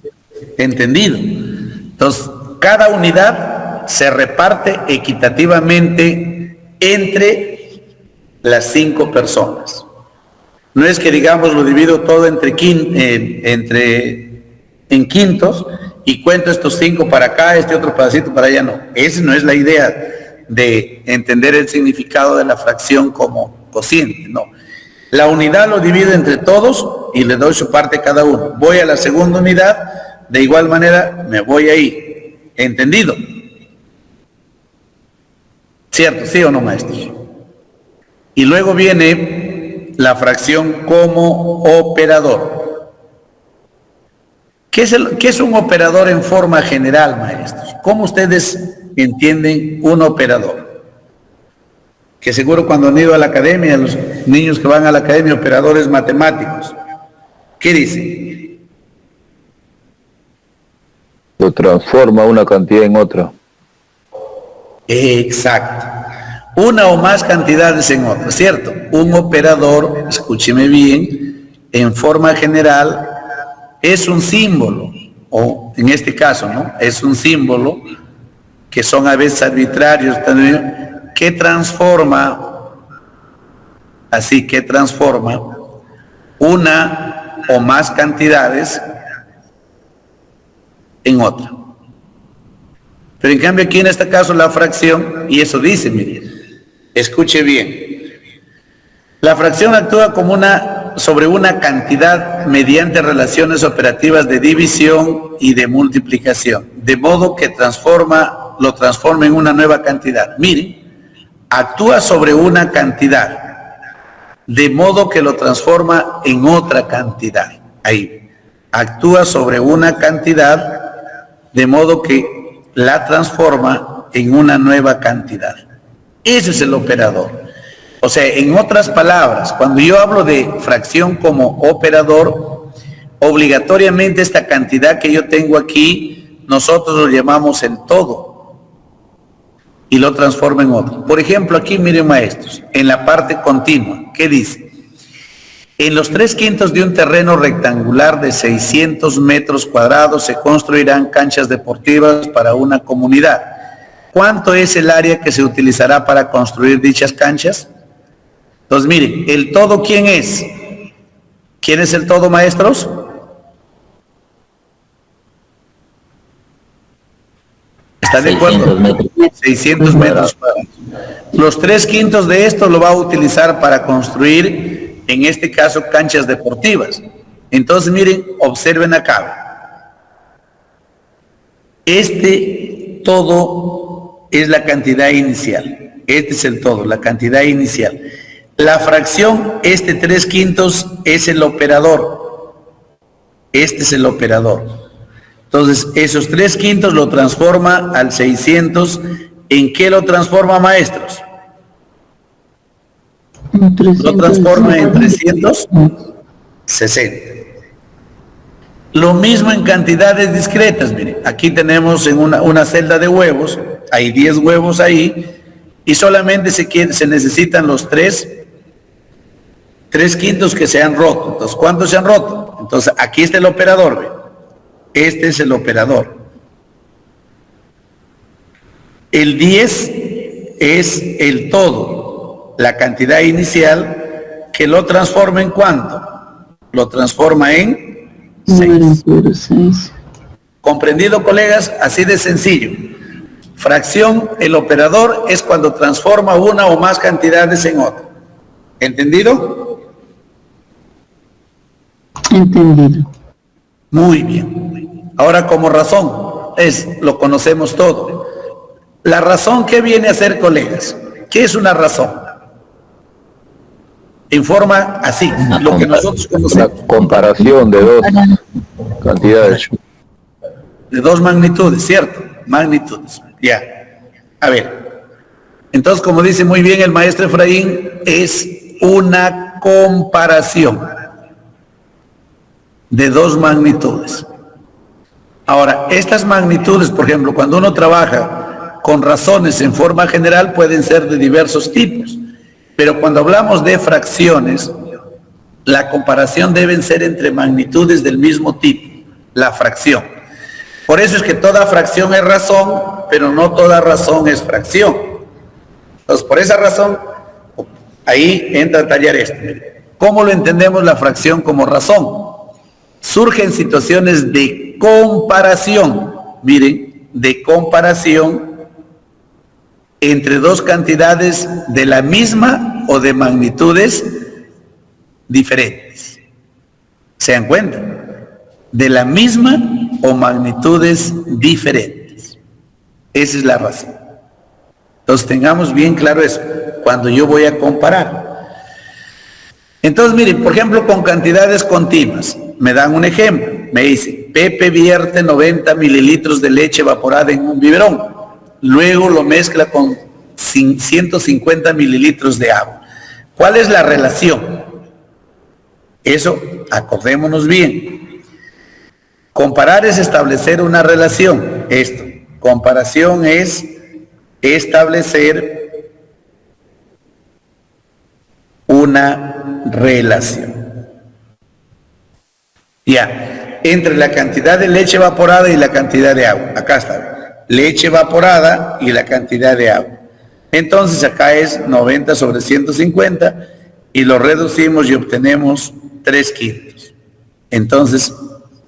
Speaker 1: Entendido. Entonces, cada unidad se reparte equitativamente entre las 5 personas. No es que, digamos, lo divido todo en quintos y cuento estos 5 para acá, este otro pedacito para allá, no. Esa no es la idea de entender el significado de la fracción como cociente, no. La unidad lo divido entre todos y le doy su parte a cada uno. Voy a la segunda unidad, de igual manera me voy ahí. ¿Entendido? ¿Cierto? ¿Sí o no, maestros? Y luego viene la fracción como operador. ¿Qué es un operador en forma general, maestros? ¿Cómo ustedes entienden un operador? Que seguro cuando han ido a la academia, los niños que van a la academia, operadores matemáticos, ¿qué dicen?
Speaker 4: Lo transforma una cantidad en otra.
Speaker 1: Exacto. Una o más cantidades en otra, ¿cierto? Un operador, escúcheme bien, en forma general es un símbolo, o en este caso, ¿no? Es un símbolo que son a veces arbitrarios también, que transforma una o más cantidades en otra. Pero en cambio aquí en este caso la fracción, y eso dice, mire, escuche bien, la fracción actúa como sobre una cantidad mediante relaciones operativas de división y de multiplicación, de modo que lo transforma en una nueva cantidad. Mire, actúa sobre una cantidad, de modo que lo transforma en otra cantidad. Ahí, actúa sobre una cantidad, de modo que la transforma en una nueva cantidad. Ese es el operador. O sea, en otras palabras, cuando yo hablo de fracción como operador, obligatoriamente esta cantidad que yo tengo aquí, nosotros lo llamamos el todo y lo transforma en otro. Por ejemplo, aquí miren maestros, en la parte continua, ¿qué dice? En los 3/5 de un terreno rectangular de 600 metros cuadrados se construirán canchas deportivas para una comunidad. ¿Cuánto es el área que se utilizará para construir dichas canchas? Entonces, miren, ¿el todo quién es? ¿Quién es el todo, maestros? ¿Están de acuerdo? 600 metros cuadrados. Los 3/5 de esto lo va a utilizar para construir, en este caso, canchas deportivas. Entonces, miren, observen acá. Este todo es la cantidad inicial. Este es el todo, la cantidad inicial. La fracción, este 3/5 es el operador. Este es el operador. Entonces, esos 3/5 lo transforma al 600. ¿En qué lo transforma, maestros? Lo transforma en 360. Lo mismo en cantidades discretas. Miren, aquí tenemos en una celda de huevos, hay 10 huevos ahí, y solamente se necesitan los 3/5 que se han roto. Entonces, ¿cuántos se han roto? Entonces, aquí está el operador, ¿ve? Este es el operador. El 10 es el todo, la cantidad inicial, que lo transforma en ¿cuánto? Lo transforma en 6. ¿Comprendido, colegas? Así de sencillo. Fracción, el operador es cuando transforma una o más cantidades en otra. ¿Entendido?
Speaker 2: Entendido.
Speaker 1: Muy bien. Ahora, como razón, lo conocemos todo. La razón, ¿qué viene a ser, colegas? ¿Qué es una razón? En forma así, lo que nosotros conocemos.
Speaker 4: Una comparación de dos cantidades.
Speaker 1: De dos magnitudes, ¿cierto? Magnitudes, ya. A ver, entonces, como dice muy bien el maestro Efraín, es una comparación de dos magnitudes. Ahora, estas magnitudes, por ejemplo, cuando uno trabaja con razones en forma general, pueden ser de diversos tipos, pero cuando hablamos de fracciones, la comparación deben ser entre magnitudes del mismo tipo, la fracción. Por eso es que toda fracción es razón, pero no toda razón es fracción. Entonces, por esa razón, ahí entra a tallar esto. ¿Cómo lo entendemos la fracción como razón? Surgen situaciones de comparación, miren, de comparación entre dos cantidades de la misma o de magnitudes diferentes. ¿Se dan cuenta? De la misma o magnitudes diferentes. Esa es la razón. Entonces tengamos bien claro eso, cuando yo voy a comparar. Entonces miren, por ejemplo, con cantidades continuas, me dan un ejemplo, me dicen, Pepe vierte 90 mililitros de leche evaporada en un biberón, luego lo mezcla con 150 mililitros de agua. ¿Cuál es la relación? Eso, acordémonos bien. Comparar es establecer una relación. Esto, comparación es establecer una relación. Ya, entre la cantidad de leche evaporada y la cantidad de agua. Acá está, leche evaporada y la cantidad de agua. Entonces acá es 90 sobre 150 y lo reducimos y obtenemos 3/5. Entonces,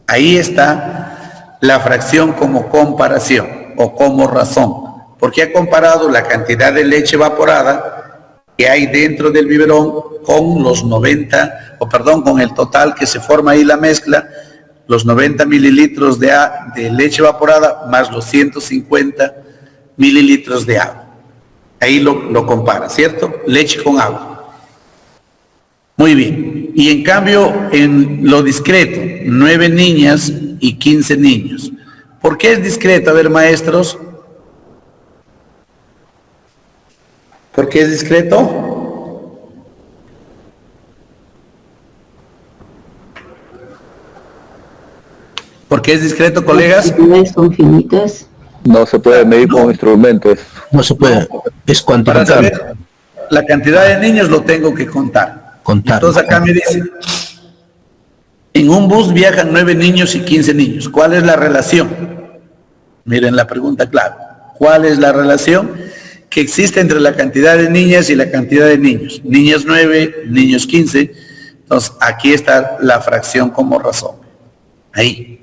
Speaker 1: ahí está la fracción como comparación o como razón, porque ha comparado la cantidad de leche evaporada que hay dentro del biberón con los 90, con el total que se forma ahí la mezcla, los 90 mililitros de leche evaporada más los 150 mililitros de agua. Ahí lo compara, ¿cierto? Leche con agua. Muy bien. Y en cambio, en lo discreto, 9 niñas y 15 niños. ¿Por qué es discreto? A ver, maestros. ¿Por qué es discreto? ¿Por qué es discreto, colegas?
Speaker 2: Las cantidades son finitas.
Speaker 4: No se puede medir con instrumentos.
Speaker 5: No se puede, es
Speaker 1: Para
Speaker 5: cuantificable.
Speaker 1: saber la cantidad de niños lo tengo que contar. Entonces acá me dice, en un bus viajan 9 niños y 15 niños. ¿Cuál es la relación? Miren la pregunta clave. ¿Cuál es la relación que existe entre la cantidad de niñas y la cantidad de niños? Niñas 9, niños 15. Entonces aquí está la fracción como razón. Ahí.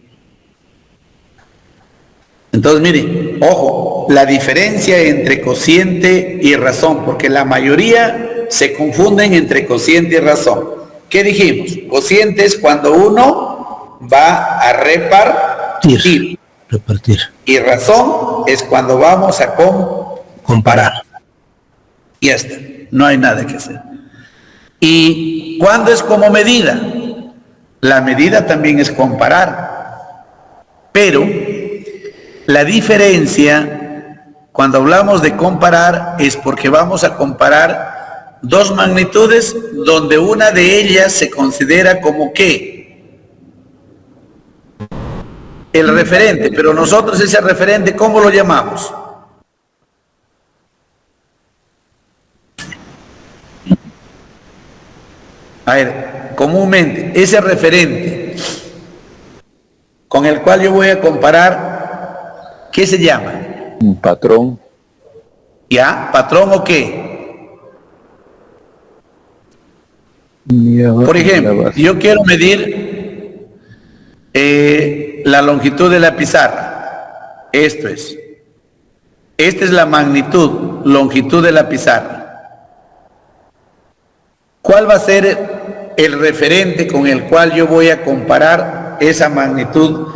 Speaker 1: Entonces, miren, ojo, la diferencia entre cociente y razón, porque la mayoría se confunden entre cociente y razón. ¿Qué dijimos? Cociente es cuando uno va a repartir. Y razón es cuando vamos a comparar. Y ya está, no hay nada que hacer. ¿Y cuándo es como medida? La medida también es comparar, pero la diferencia, cuando hablamos de comparar, es porque vamos a comparar dos magnitudes donde una de ellas se considera como ¿qué? El referente, pero nosotros ese referente, ¿cómo lo llamamos? A ver, comúnmente, ese referente con el cual yo voy a comparar, ¿qué se llama?
Speaker 4: Un patrón.
Speaker 1: ¿Ya? ¿Patrón o qué? Por ejemplo, yo quiero medir la longitud de la pizarra. Esto es. Esta es la magnitud, longitud de la pizarra. ¿Cuál va a ser el referente con el cual yo voy a comparar esa magnitud,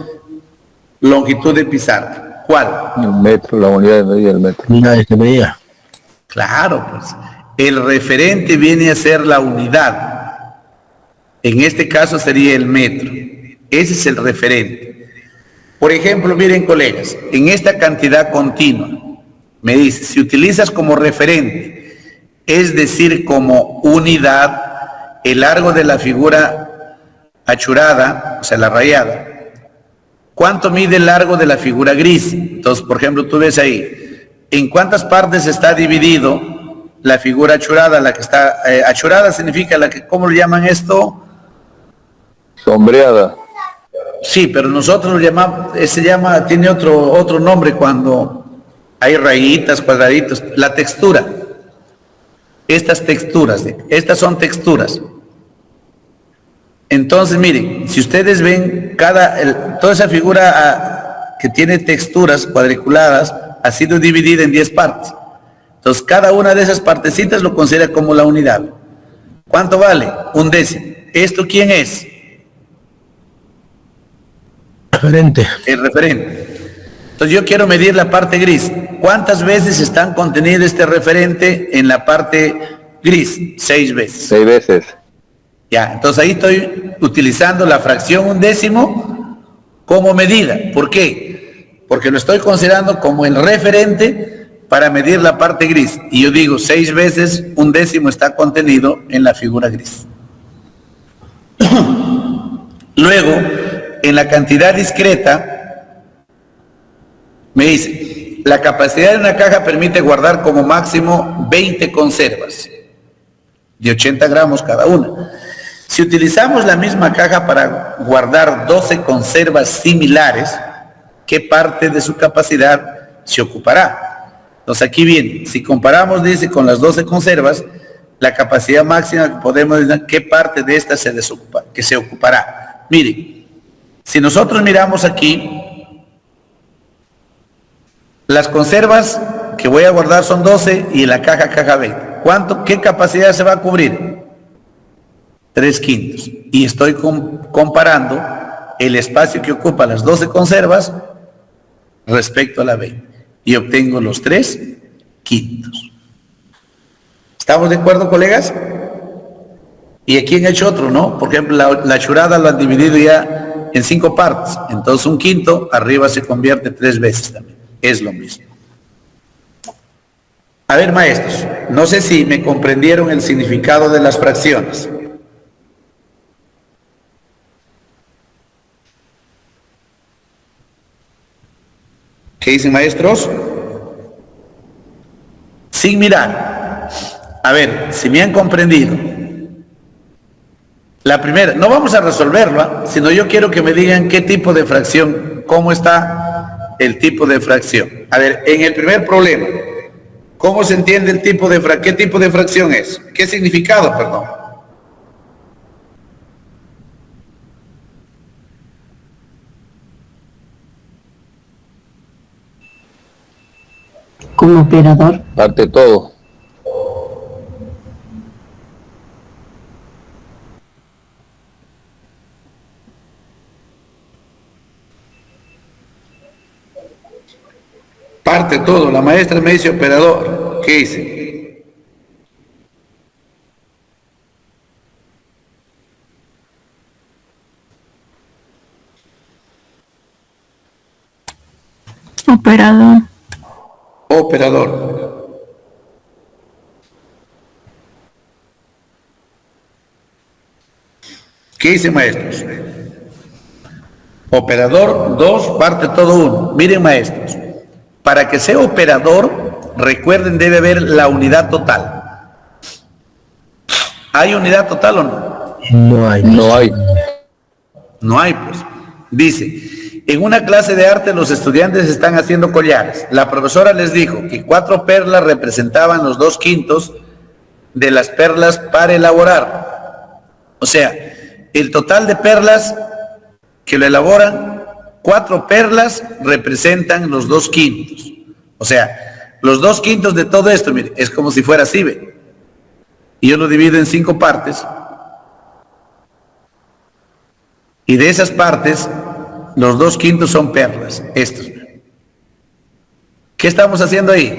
Speaker 1: longitud de pizarra? ¿Cuál?
Speaker 4: El metro, la unidad de medida del metro.
Speaker 5: Unidades de medida.
Speaker 1: Claro, pues. El referente viene a ser la unidad. En este caso sería el metro. Ese es el referente. Por ejemplo, miren, colegas, en esta cantidad continua, me dice, si utilizas como referente, es decir, como unidad, el largo de la figura achurada, o sea, la rayada, ¿cuánto mide el largo de la figura gris? Entonces, por ejemplo, tú ves ahí, ¿en cuántas partes está dividido la figura achurada? La que está, achurada significa la que, ¿cómo le llaman esto?
Speaker 4: Sombreada.
Speaker 1: Sí, pero nosotros lo llamamos, tiene otro nombre cuando hay rayitas, cuadraditos, la textura. Estas son texturas. Entonces, miren, si ustedes ven toda esa figura que tiene texturas cuadriculadas ha sido dividida en 10 partes. Entonces, cada una de esas partecitas lo considera como la unidad. ¿Cuánto vale? 1/10. ¿Esto quién es?
Speaker 5: Referente.
Speaker 1: El referente. Entonces, yo quiero medir la parte gris. ¿Cuántas veces están contenido este referente en la parte gris? 6 veces.
Speaker 4: 6 veces.
Speaker 1: Ya, entonces ahí estoy utilizando la fracción 1/10 como medida. ¿Por qué? Porque lo estoy considerando como el referente para medir la parte gris. Y yo digo, 6 veces 1/10 está contenido en la figura gris. Luego, en la cantidad discreta, me dice, la capacidad de una caja permite guardar como máximo 20 conservas, de 80 gramos cada una. Si utilizamos la misma caja para guardar 12 conservas similares, ¿qué parte de su capacidad se ocupará? Entonces aquí viene, si comparamos, dice, con las 12 conservas, la capacidad máxima, podemos decir, ¿qué parte de esta se ocupará? Miren, si nosotros miramos aquí, Las conservas que voy a guardar son 12 y en la caja 20. ¿Qué capacidad se va a cubrir? 3/5. Y estoy comparando el espacio que ocupa las 12 conservas respecto a la 20. Y obtengo los 3/5. ¿Estamos de acuerdo, colegas? Y aquí han hecho otro, ¿no? Por ejemplo, la churada lo han dividido ya en 5 partes. Entonces 1/5 arriba se convierte 3 veces también. Es lo mismo. A ver, maestros, no sé si me comprendieron el significado de las fracciones. ¿Qué dicen, maestros? Sin mirar. A ver, si me han comprendido. La primera, no vamos a resolverla, sino yo quiero que me digan qué tipo de fracción, cómo está el tipo de fracción. A ver, en el primer problema, ¿cómo se entiende el tipo de qué tipo de fracción es? ¿Qué significado, perdón?
Speaker 2: Como operador.
Speaker 4: Parte todo.
Speaker 1: Parte todo. La maestra me dice operador. ¿Qué dice?
Speaker 7: Operador.
Speaker 1: Operador. ¿Qué dice, maestros? Operador 2, parte todo 1. Miren, maestros, para que sea operador, recuerden, debe haber la unidad total. ¿Hay unidad total o no?
Speaker 5: No hay.
Speaker 4: No hay.
Speaker 1: No hay, pues. Dice, en una clase de arte los estudiantes están haciendo collares. La profesora les dijo que 4 perlas representaban los 2/5 de las perlas para elaborar. O sea, el total de perlas que lo elaboran, 4 perlas representan los 2/5. O sea, los 2/5 de todo esto, mire, es como si fuera así, ¿ve? Y yo lo divido en 5 partes. Y de esas partes, los 2/5 son perlas, estos. ¿Qué estamos haciendo ahí?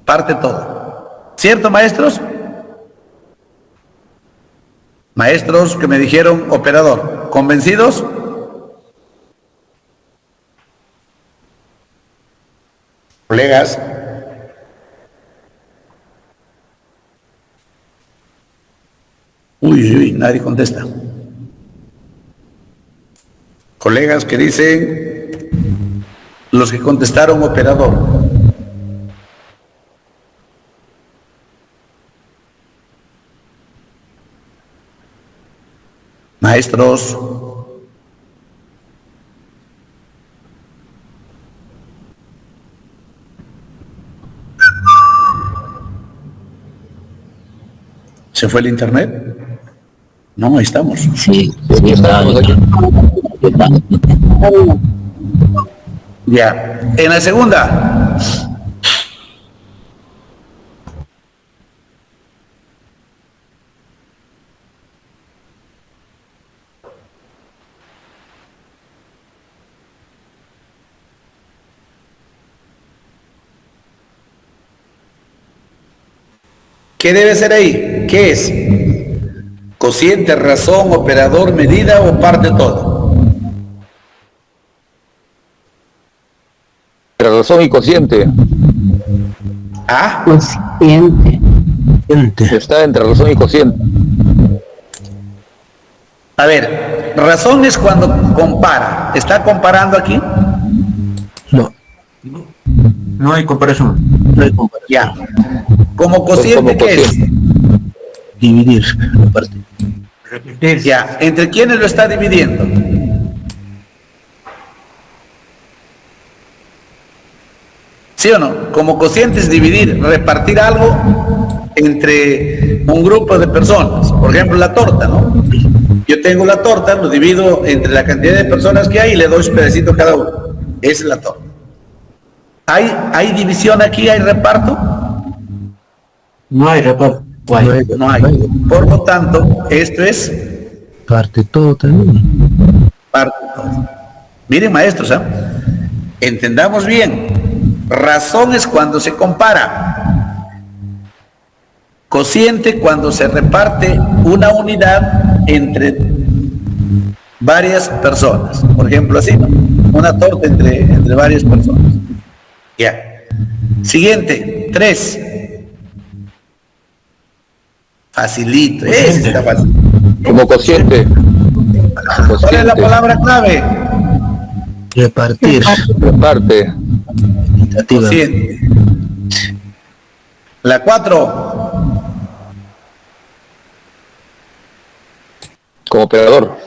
Speaker 1: Parte todo. ¿Cierto, maestros? Maestros que me dijeron operador, ¿convencidos? Colegas. Uy, nadie contesta. Colegas que dicen, los que contestaron operador. Maestros. ¿Se fue el internet? No, ahí estamos.
Speaker 3: Sí, sí,
Speaker 4: Estamos aquí.
Speaker 1: Ya. En la segunda. ¿Qué debe ser ahí? ¿Qué es? Cociente, razón, operador, medida o parte todo.
Speaker 4: Razón y cociente.
Speaker 1: Ah,
Speaker 2: Cociente.
Speaker 5: Gente.
Speaker 4: Está entre razón y cociente.
Speaker 1: a ver, razón es cuando compara. ¿Está comparando aquí?
Speaker 5: No.
Speaker 6: No hay comparación.
Speaker 5: No hay comparación.
Speaker 1: Ya. Como cociente,
Speaker 4: Como
Speaker 1: ¿qué es?
Speaker 4: cociente.
Speaker 5: Dividir la parte.
Speaker 6: Repetir.
Speaker 1: Ya. ¿Entre quiénes lo está dividiendo? ¿Sí o no? Como cociente es dividir, repartir algo entre un grupo de personas. Por ejemplo, la torta, ¿no? Yo tengo la torta, lo divido entre la cantidad de personas que hay y le doy un pedacito a cada uno. Esa es la torta. ¿Hay división aquí? ¿Hay reparto?
Speaker 6: No hay reparto. Guay.
Speaker 1: No hay. Por lo tanto, esto es
Speaker 5: Parte todo también.
Speaker 1: parte todo. Miren, maestros, entendamos bien. Razón es cuando se compara. Cociente cuando se reparte una unidad entre varias personas. Por ejemplo, así, ¿no? Una torta entre varias personas. Ya. Siguiente, 3. Facilito, ese está fácil.
Speaker 4: Como cociente.
Speaker 1: ¿Cuál es la palabra clave?
Speaker 5: Repartir.
Speaker 4: Reparte.
Speaker 5: Equitativa.
Speaker 1: Cociente. La 4.
Speaker 4: Como operador.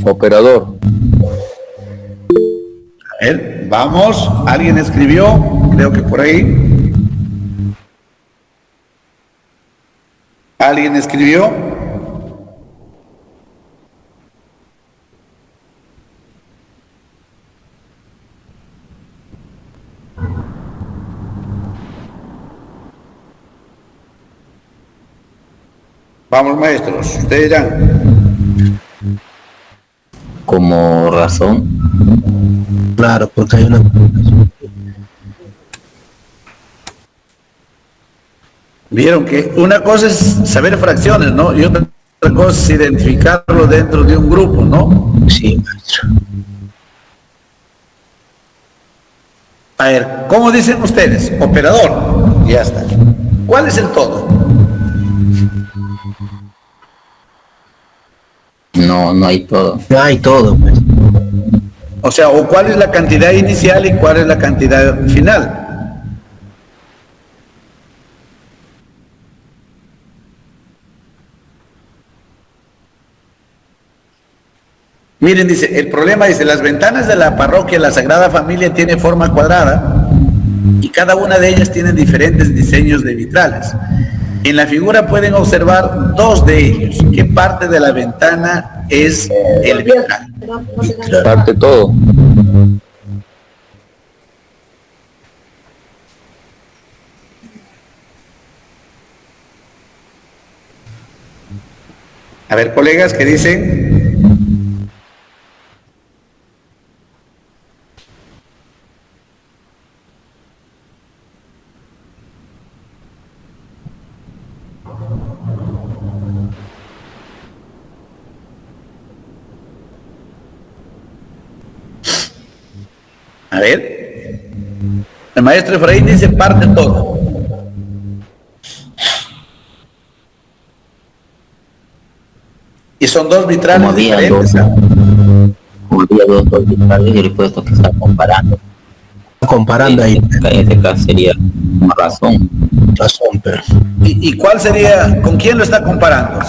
Speaker 4: Operador.
Speaker 1: A ver, vamos. ¿Alguien escribió? Creo que por ahí. ¿Alguien escribió? Vamos, maestros, ustedes dirán.
Speaker 3: Como razón,
Speaker 5: Claro, porque hay una...
Speaker 1: Vieron que una cosa es saber fracciones, ¿no? Y otra cosa es identificarlo dentro de un grupo, ¿no?
Speaker 5: Sí, maestro.
Speaker 1: A ver, ¿cómo dicen ustedes? Operador. Ya está. ¿Cuál es el todo?
Speaker 3: no hay todo.
Speaker 5: Hay todo, pues.
Speaker 1: O sea, o cuál es la cantidad inicial y cuál es la cantidad final. Miren, dice, el problema dice, las ventanas de la parroquia La Sagrada Familia tiene forma cuadrada y cada una de ellas tiene diferentes diseños de vitrales. En la figura pueden observar 2 de ellos. ¿Qué parte de la ventana es el vitral?
Speaker 4: Parte todo.
Speaker 1: A ver, colegas, ¿qué dicen? A ver. El maestro Efraín dice parte todo. Y son 2 vitrales
Speaker 3: Como había
Speaker 1: diferentes.
Speaker 3: como había dos vitrales, yo le he puesto que está comparando.
Speaker 5: Comparando ahí.
Speaker 3: En este caso sería una razón.
Speaker 5: Razón, pero...
Speaker 1: ¿Y cuál sería, con quién lo está comparando?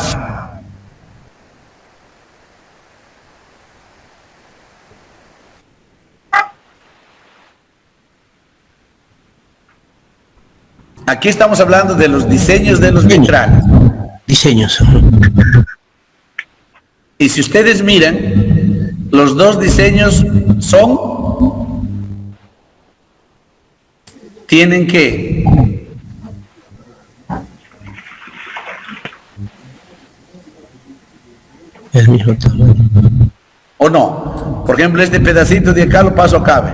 Speaker 1: Aquí estamos hablando de los diseños de los vitrales.
Speaker 5: Diseños.
Speaker 1: Y si ustedes miran, los 2 diseños tienen que
Speaker 5: El mismo tamaño.
Speaker 1: o no. Por ejemplo, este pedacito de acá lo paso acá, ¿ve?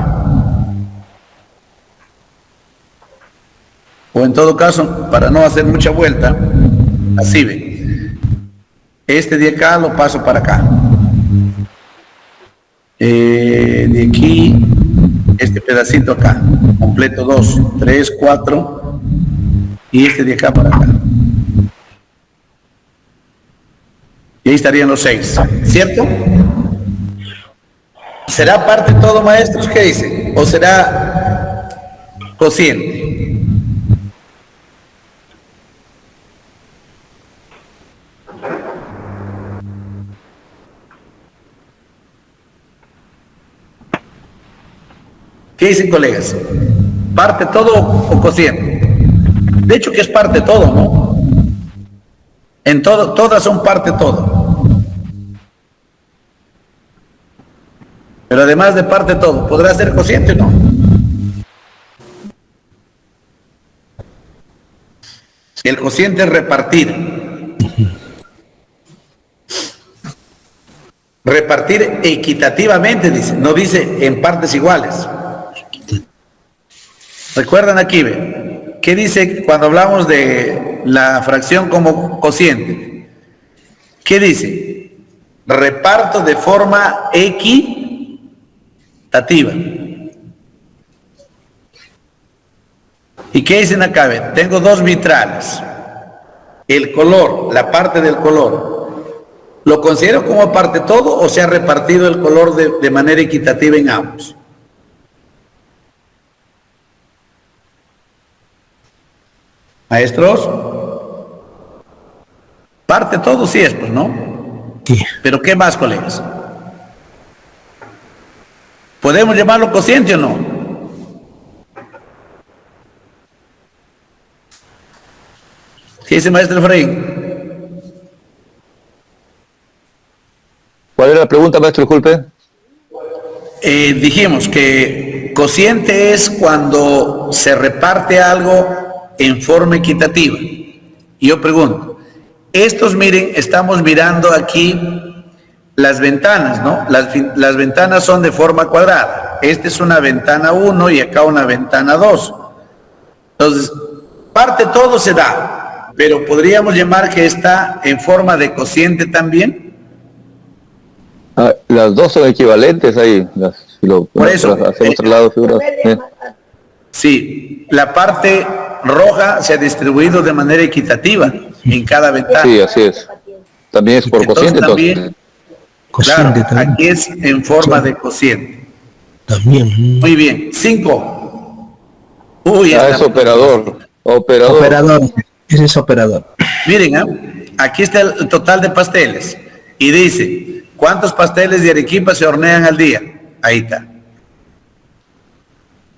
Speaker 1: O en todo caso, para no hacer mucha vuelta, así ve. Este de acá lo paso para acá. De aquí, este pedacito acá, completo 2, 3, 4, y este de acá para acá. Y ahí estarían los 6, ¿cierto? ¿Será parte todo, maestros? ¿Qué dicen? ¿O será cociente? ¿Qué dicen, colegas? ¿Parte todo o cociente? De hecho que es parte todo, ¿no? En todo, todas son parte todo. Pero además de parte todo, ¿podrá ser cociente o no? El cociente es repartir. Repartir equitativamente, dice, no dice en partes iguales. ¿Recuerdan aquí, ve? ¿Qué dice cuando hablamos de la fracción como cociente? ¿Qué dice? Reparto de forma equitativa. ¿Y qué dicen acá? Ve? Tengo dos vitrales. El color, la parte del color, ¿lo considero como parte todo o se ha repartido el color de manera equitativa en ambos? Maestros, parte todo sí es, pues, ¿no?
Speaker 5: Sí.
Speaker 1: Pero ¿qué más, colegas? ¿Podemos llamarlo cociente o no? ¿Qué dice maestro Efraín?
Speaker 4: ¿Cuál era la pregunta, maestro? Disculpe.
Speaker 1: Dijimos que cociente es cuando se reparte algo en forma equitativa. Y yo pregunto, estos, miren, estamos mirando aquí las ventanas, ¿no? Las ventanas son de forma cuadrada. Esta es una ventana 1 y acá una ventana 2. Entonces, parte todo se da, pero podríamos llamar que está en forma de cociente también.
Speaker 4: Ah, las dos son equivalentes ahí.
Speaker 1: Por eso,
Speaker 4: hacemos traslado de figuras.
Speaker 1: Sí, la parte roja se ha distribuido de manera equitativa en cada ventana.
Speaker 4: Sí, así es. También es por
Speaker 1: Entonces,
Speaker 4: cociente,
Speaker 1: también,
Speaker 4: entonces.
Speaker 5: Cociente
Speaker 1: claro,
Speaker 5: también.
Speaker 1: aquí es en forma de cociente.
Speaker 5: También.
Speaker 1: Muy bien. 5. Uy,
Speaker 4: Ah,
Speaker 1: esta-
Speaker 4: es operador. Operador.
Speaker 5: Operador. Ese es operador.
Speaker 1: Miren, aquí está el total de pasteles. Y dice, ¿cuántos pasteles de Arequipa se hornean al día? Ahí está.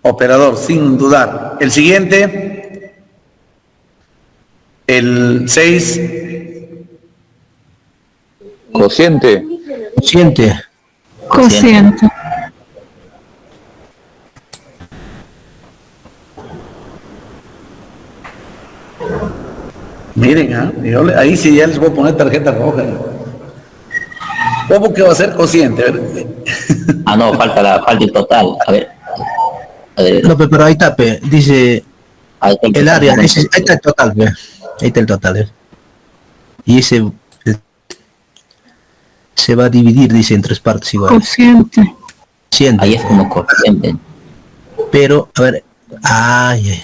Speaker 1: Operador, sin dudar. El siguiente, el 6.
Speaker 4: Cociente.
Speaker 5: Cociente.
Speaker 7: Cociente.
Speaker 1: Miren, ahí sí ya les voy a poner tarjeta roja. ¿Cómo que va a ser cociente? A ver.
Speaker 3: Ah, no, falta el total. A ver.
Speaker 5: No, pero ahí está, pe. Dice
Speaker 3: Ahí está
Speaker 5: el
Speaker 3: total.
Speaker 5: área. Ahí está el total, pe. Ahí está el total, Y ese se va a dividir, dice, en tres partes iguales.
Speaker 7: Cociente.
Speaker 5: Cociente.
Speaker 3: Ahí es como cociente.
Speaker 5: Pero, a ver. Ay,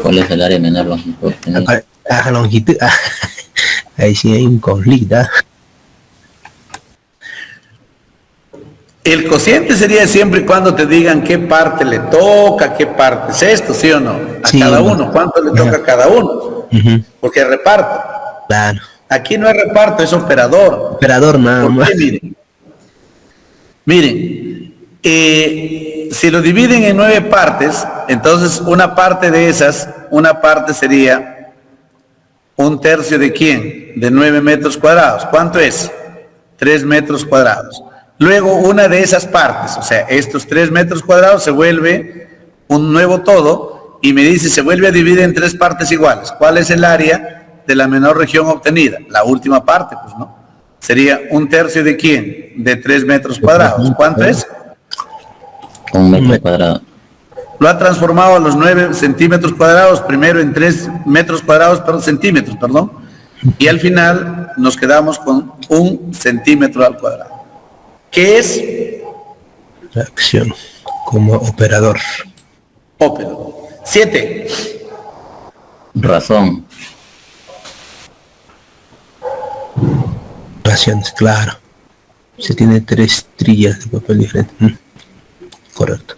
Speaker 3: ¿Cuál es el área menor longitud?
Speaker 5: a longitud. Ahí sí hay un conflicto.
Speaker 1: El cociente sería siempre y cuando te digan qué parte le toca, qué parte es esto, ¿sí o no? A
Speaker 5: Sí,
Speaker 1: cada uno, cuánto le toca a cada uno.
Speaker 5: Ujú.
Speaker 1: Porque reparto.
Speaker 5: Claro.
Speaker 1: Aquí no es reparto, es operador.
Speaker 5: Operador nada
Speaker 1: ¿Por
Speaker 5: más.
Speaker 1: qué? Miren, si lo dividen en 9 partes, entonces una parte de esas, una parte sería 1/3 de ¿quién? De 9 metros cuadrados. ¿Cuánto es? 3 metros cuadrados. Luego una de esas partes, o sea, estos 3 metros cuadrados se vuelve un nuevo todo y me dice, se vuelve a dividir en 3 partes iguales. ¿Cuál es el área de la menor región obtenida? La última parte, pues, ¿no? Sería 1/3 de ¿quién? De 3 metros cuadrados. ¿Cuánto es?
Speaker 3: 1 metro cuadrado.
Speaker 1: Lo ha transformado a los 9 centímetros cuadrados, primero en 3 metros cuadrados, centímetros, perdón. Y al final nos quedamos con 1 centímetro al cuadrado. ¿Qué es?
Speaker 5: Acción como operador.
Speaker 1: Operador. 7.
Speaker 3: Razón.
Speaker 5: Raciones, claro. Se tiene 3 trillas de papel diferente. Correcto.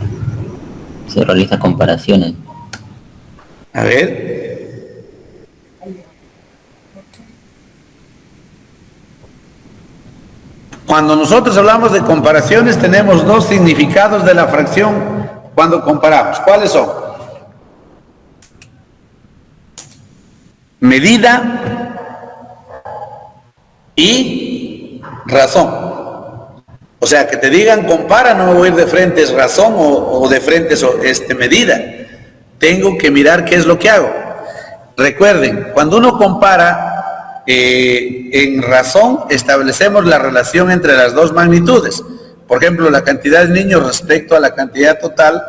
Speaker 3: Se realiza comparaciones.
Speaker 1: A ver. Cuando nosotros hablamos de comparaciones tenemos 2 significados de la fracción cuando comparamos. ¿Cuáles son? Medida y razón. O sea, que te digan compara, no me voy a ir de frente es razón o de frente es medida. tengo que mirar qué es lo que hago. Recuerden, cuando uno compara en razón, establecemos la relación entre las dos magnitudes. Por ejemplo, la cantidad de niños respecto a la cantidad total,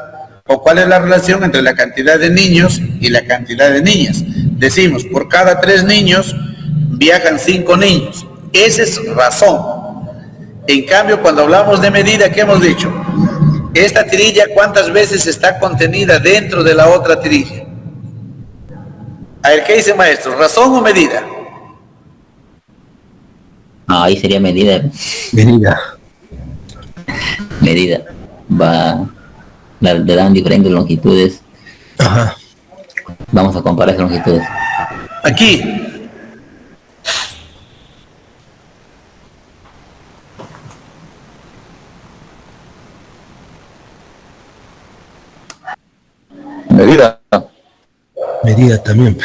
Speaker 1: o cuál es la relación entre la cantidad de niños y la cantidad de niñas. Decimos, por cada 3 niños viajan 5 niños. Esa es razón. En cambio, cuando hablamos de medida, ¿qué hemos dicho? Esta tirilla, ¿cuántas veces está contenida dentro de la otra tirilla? A ver, ¿qué dice maestro? ¿Razón o medida?
Speaker 3: No, ahí sería medida.
Speaker 5: Medida.
Speaker 3: Medida. Le dan diferentes longitudes.
Speaker 5: Ajá.
Speaker 3: Vamos a comparar esas longitudes.
Speaker 1: Aquí.
Speaker 4: Medida.
Speaker 5: Medida también.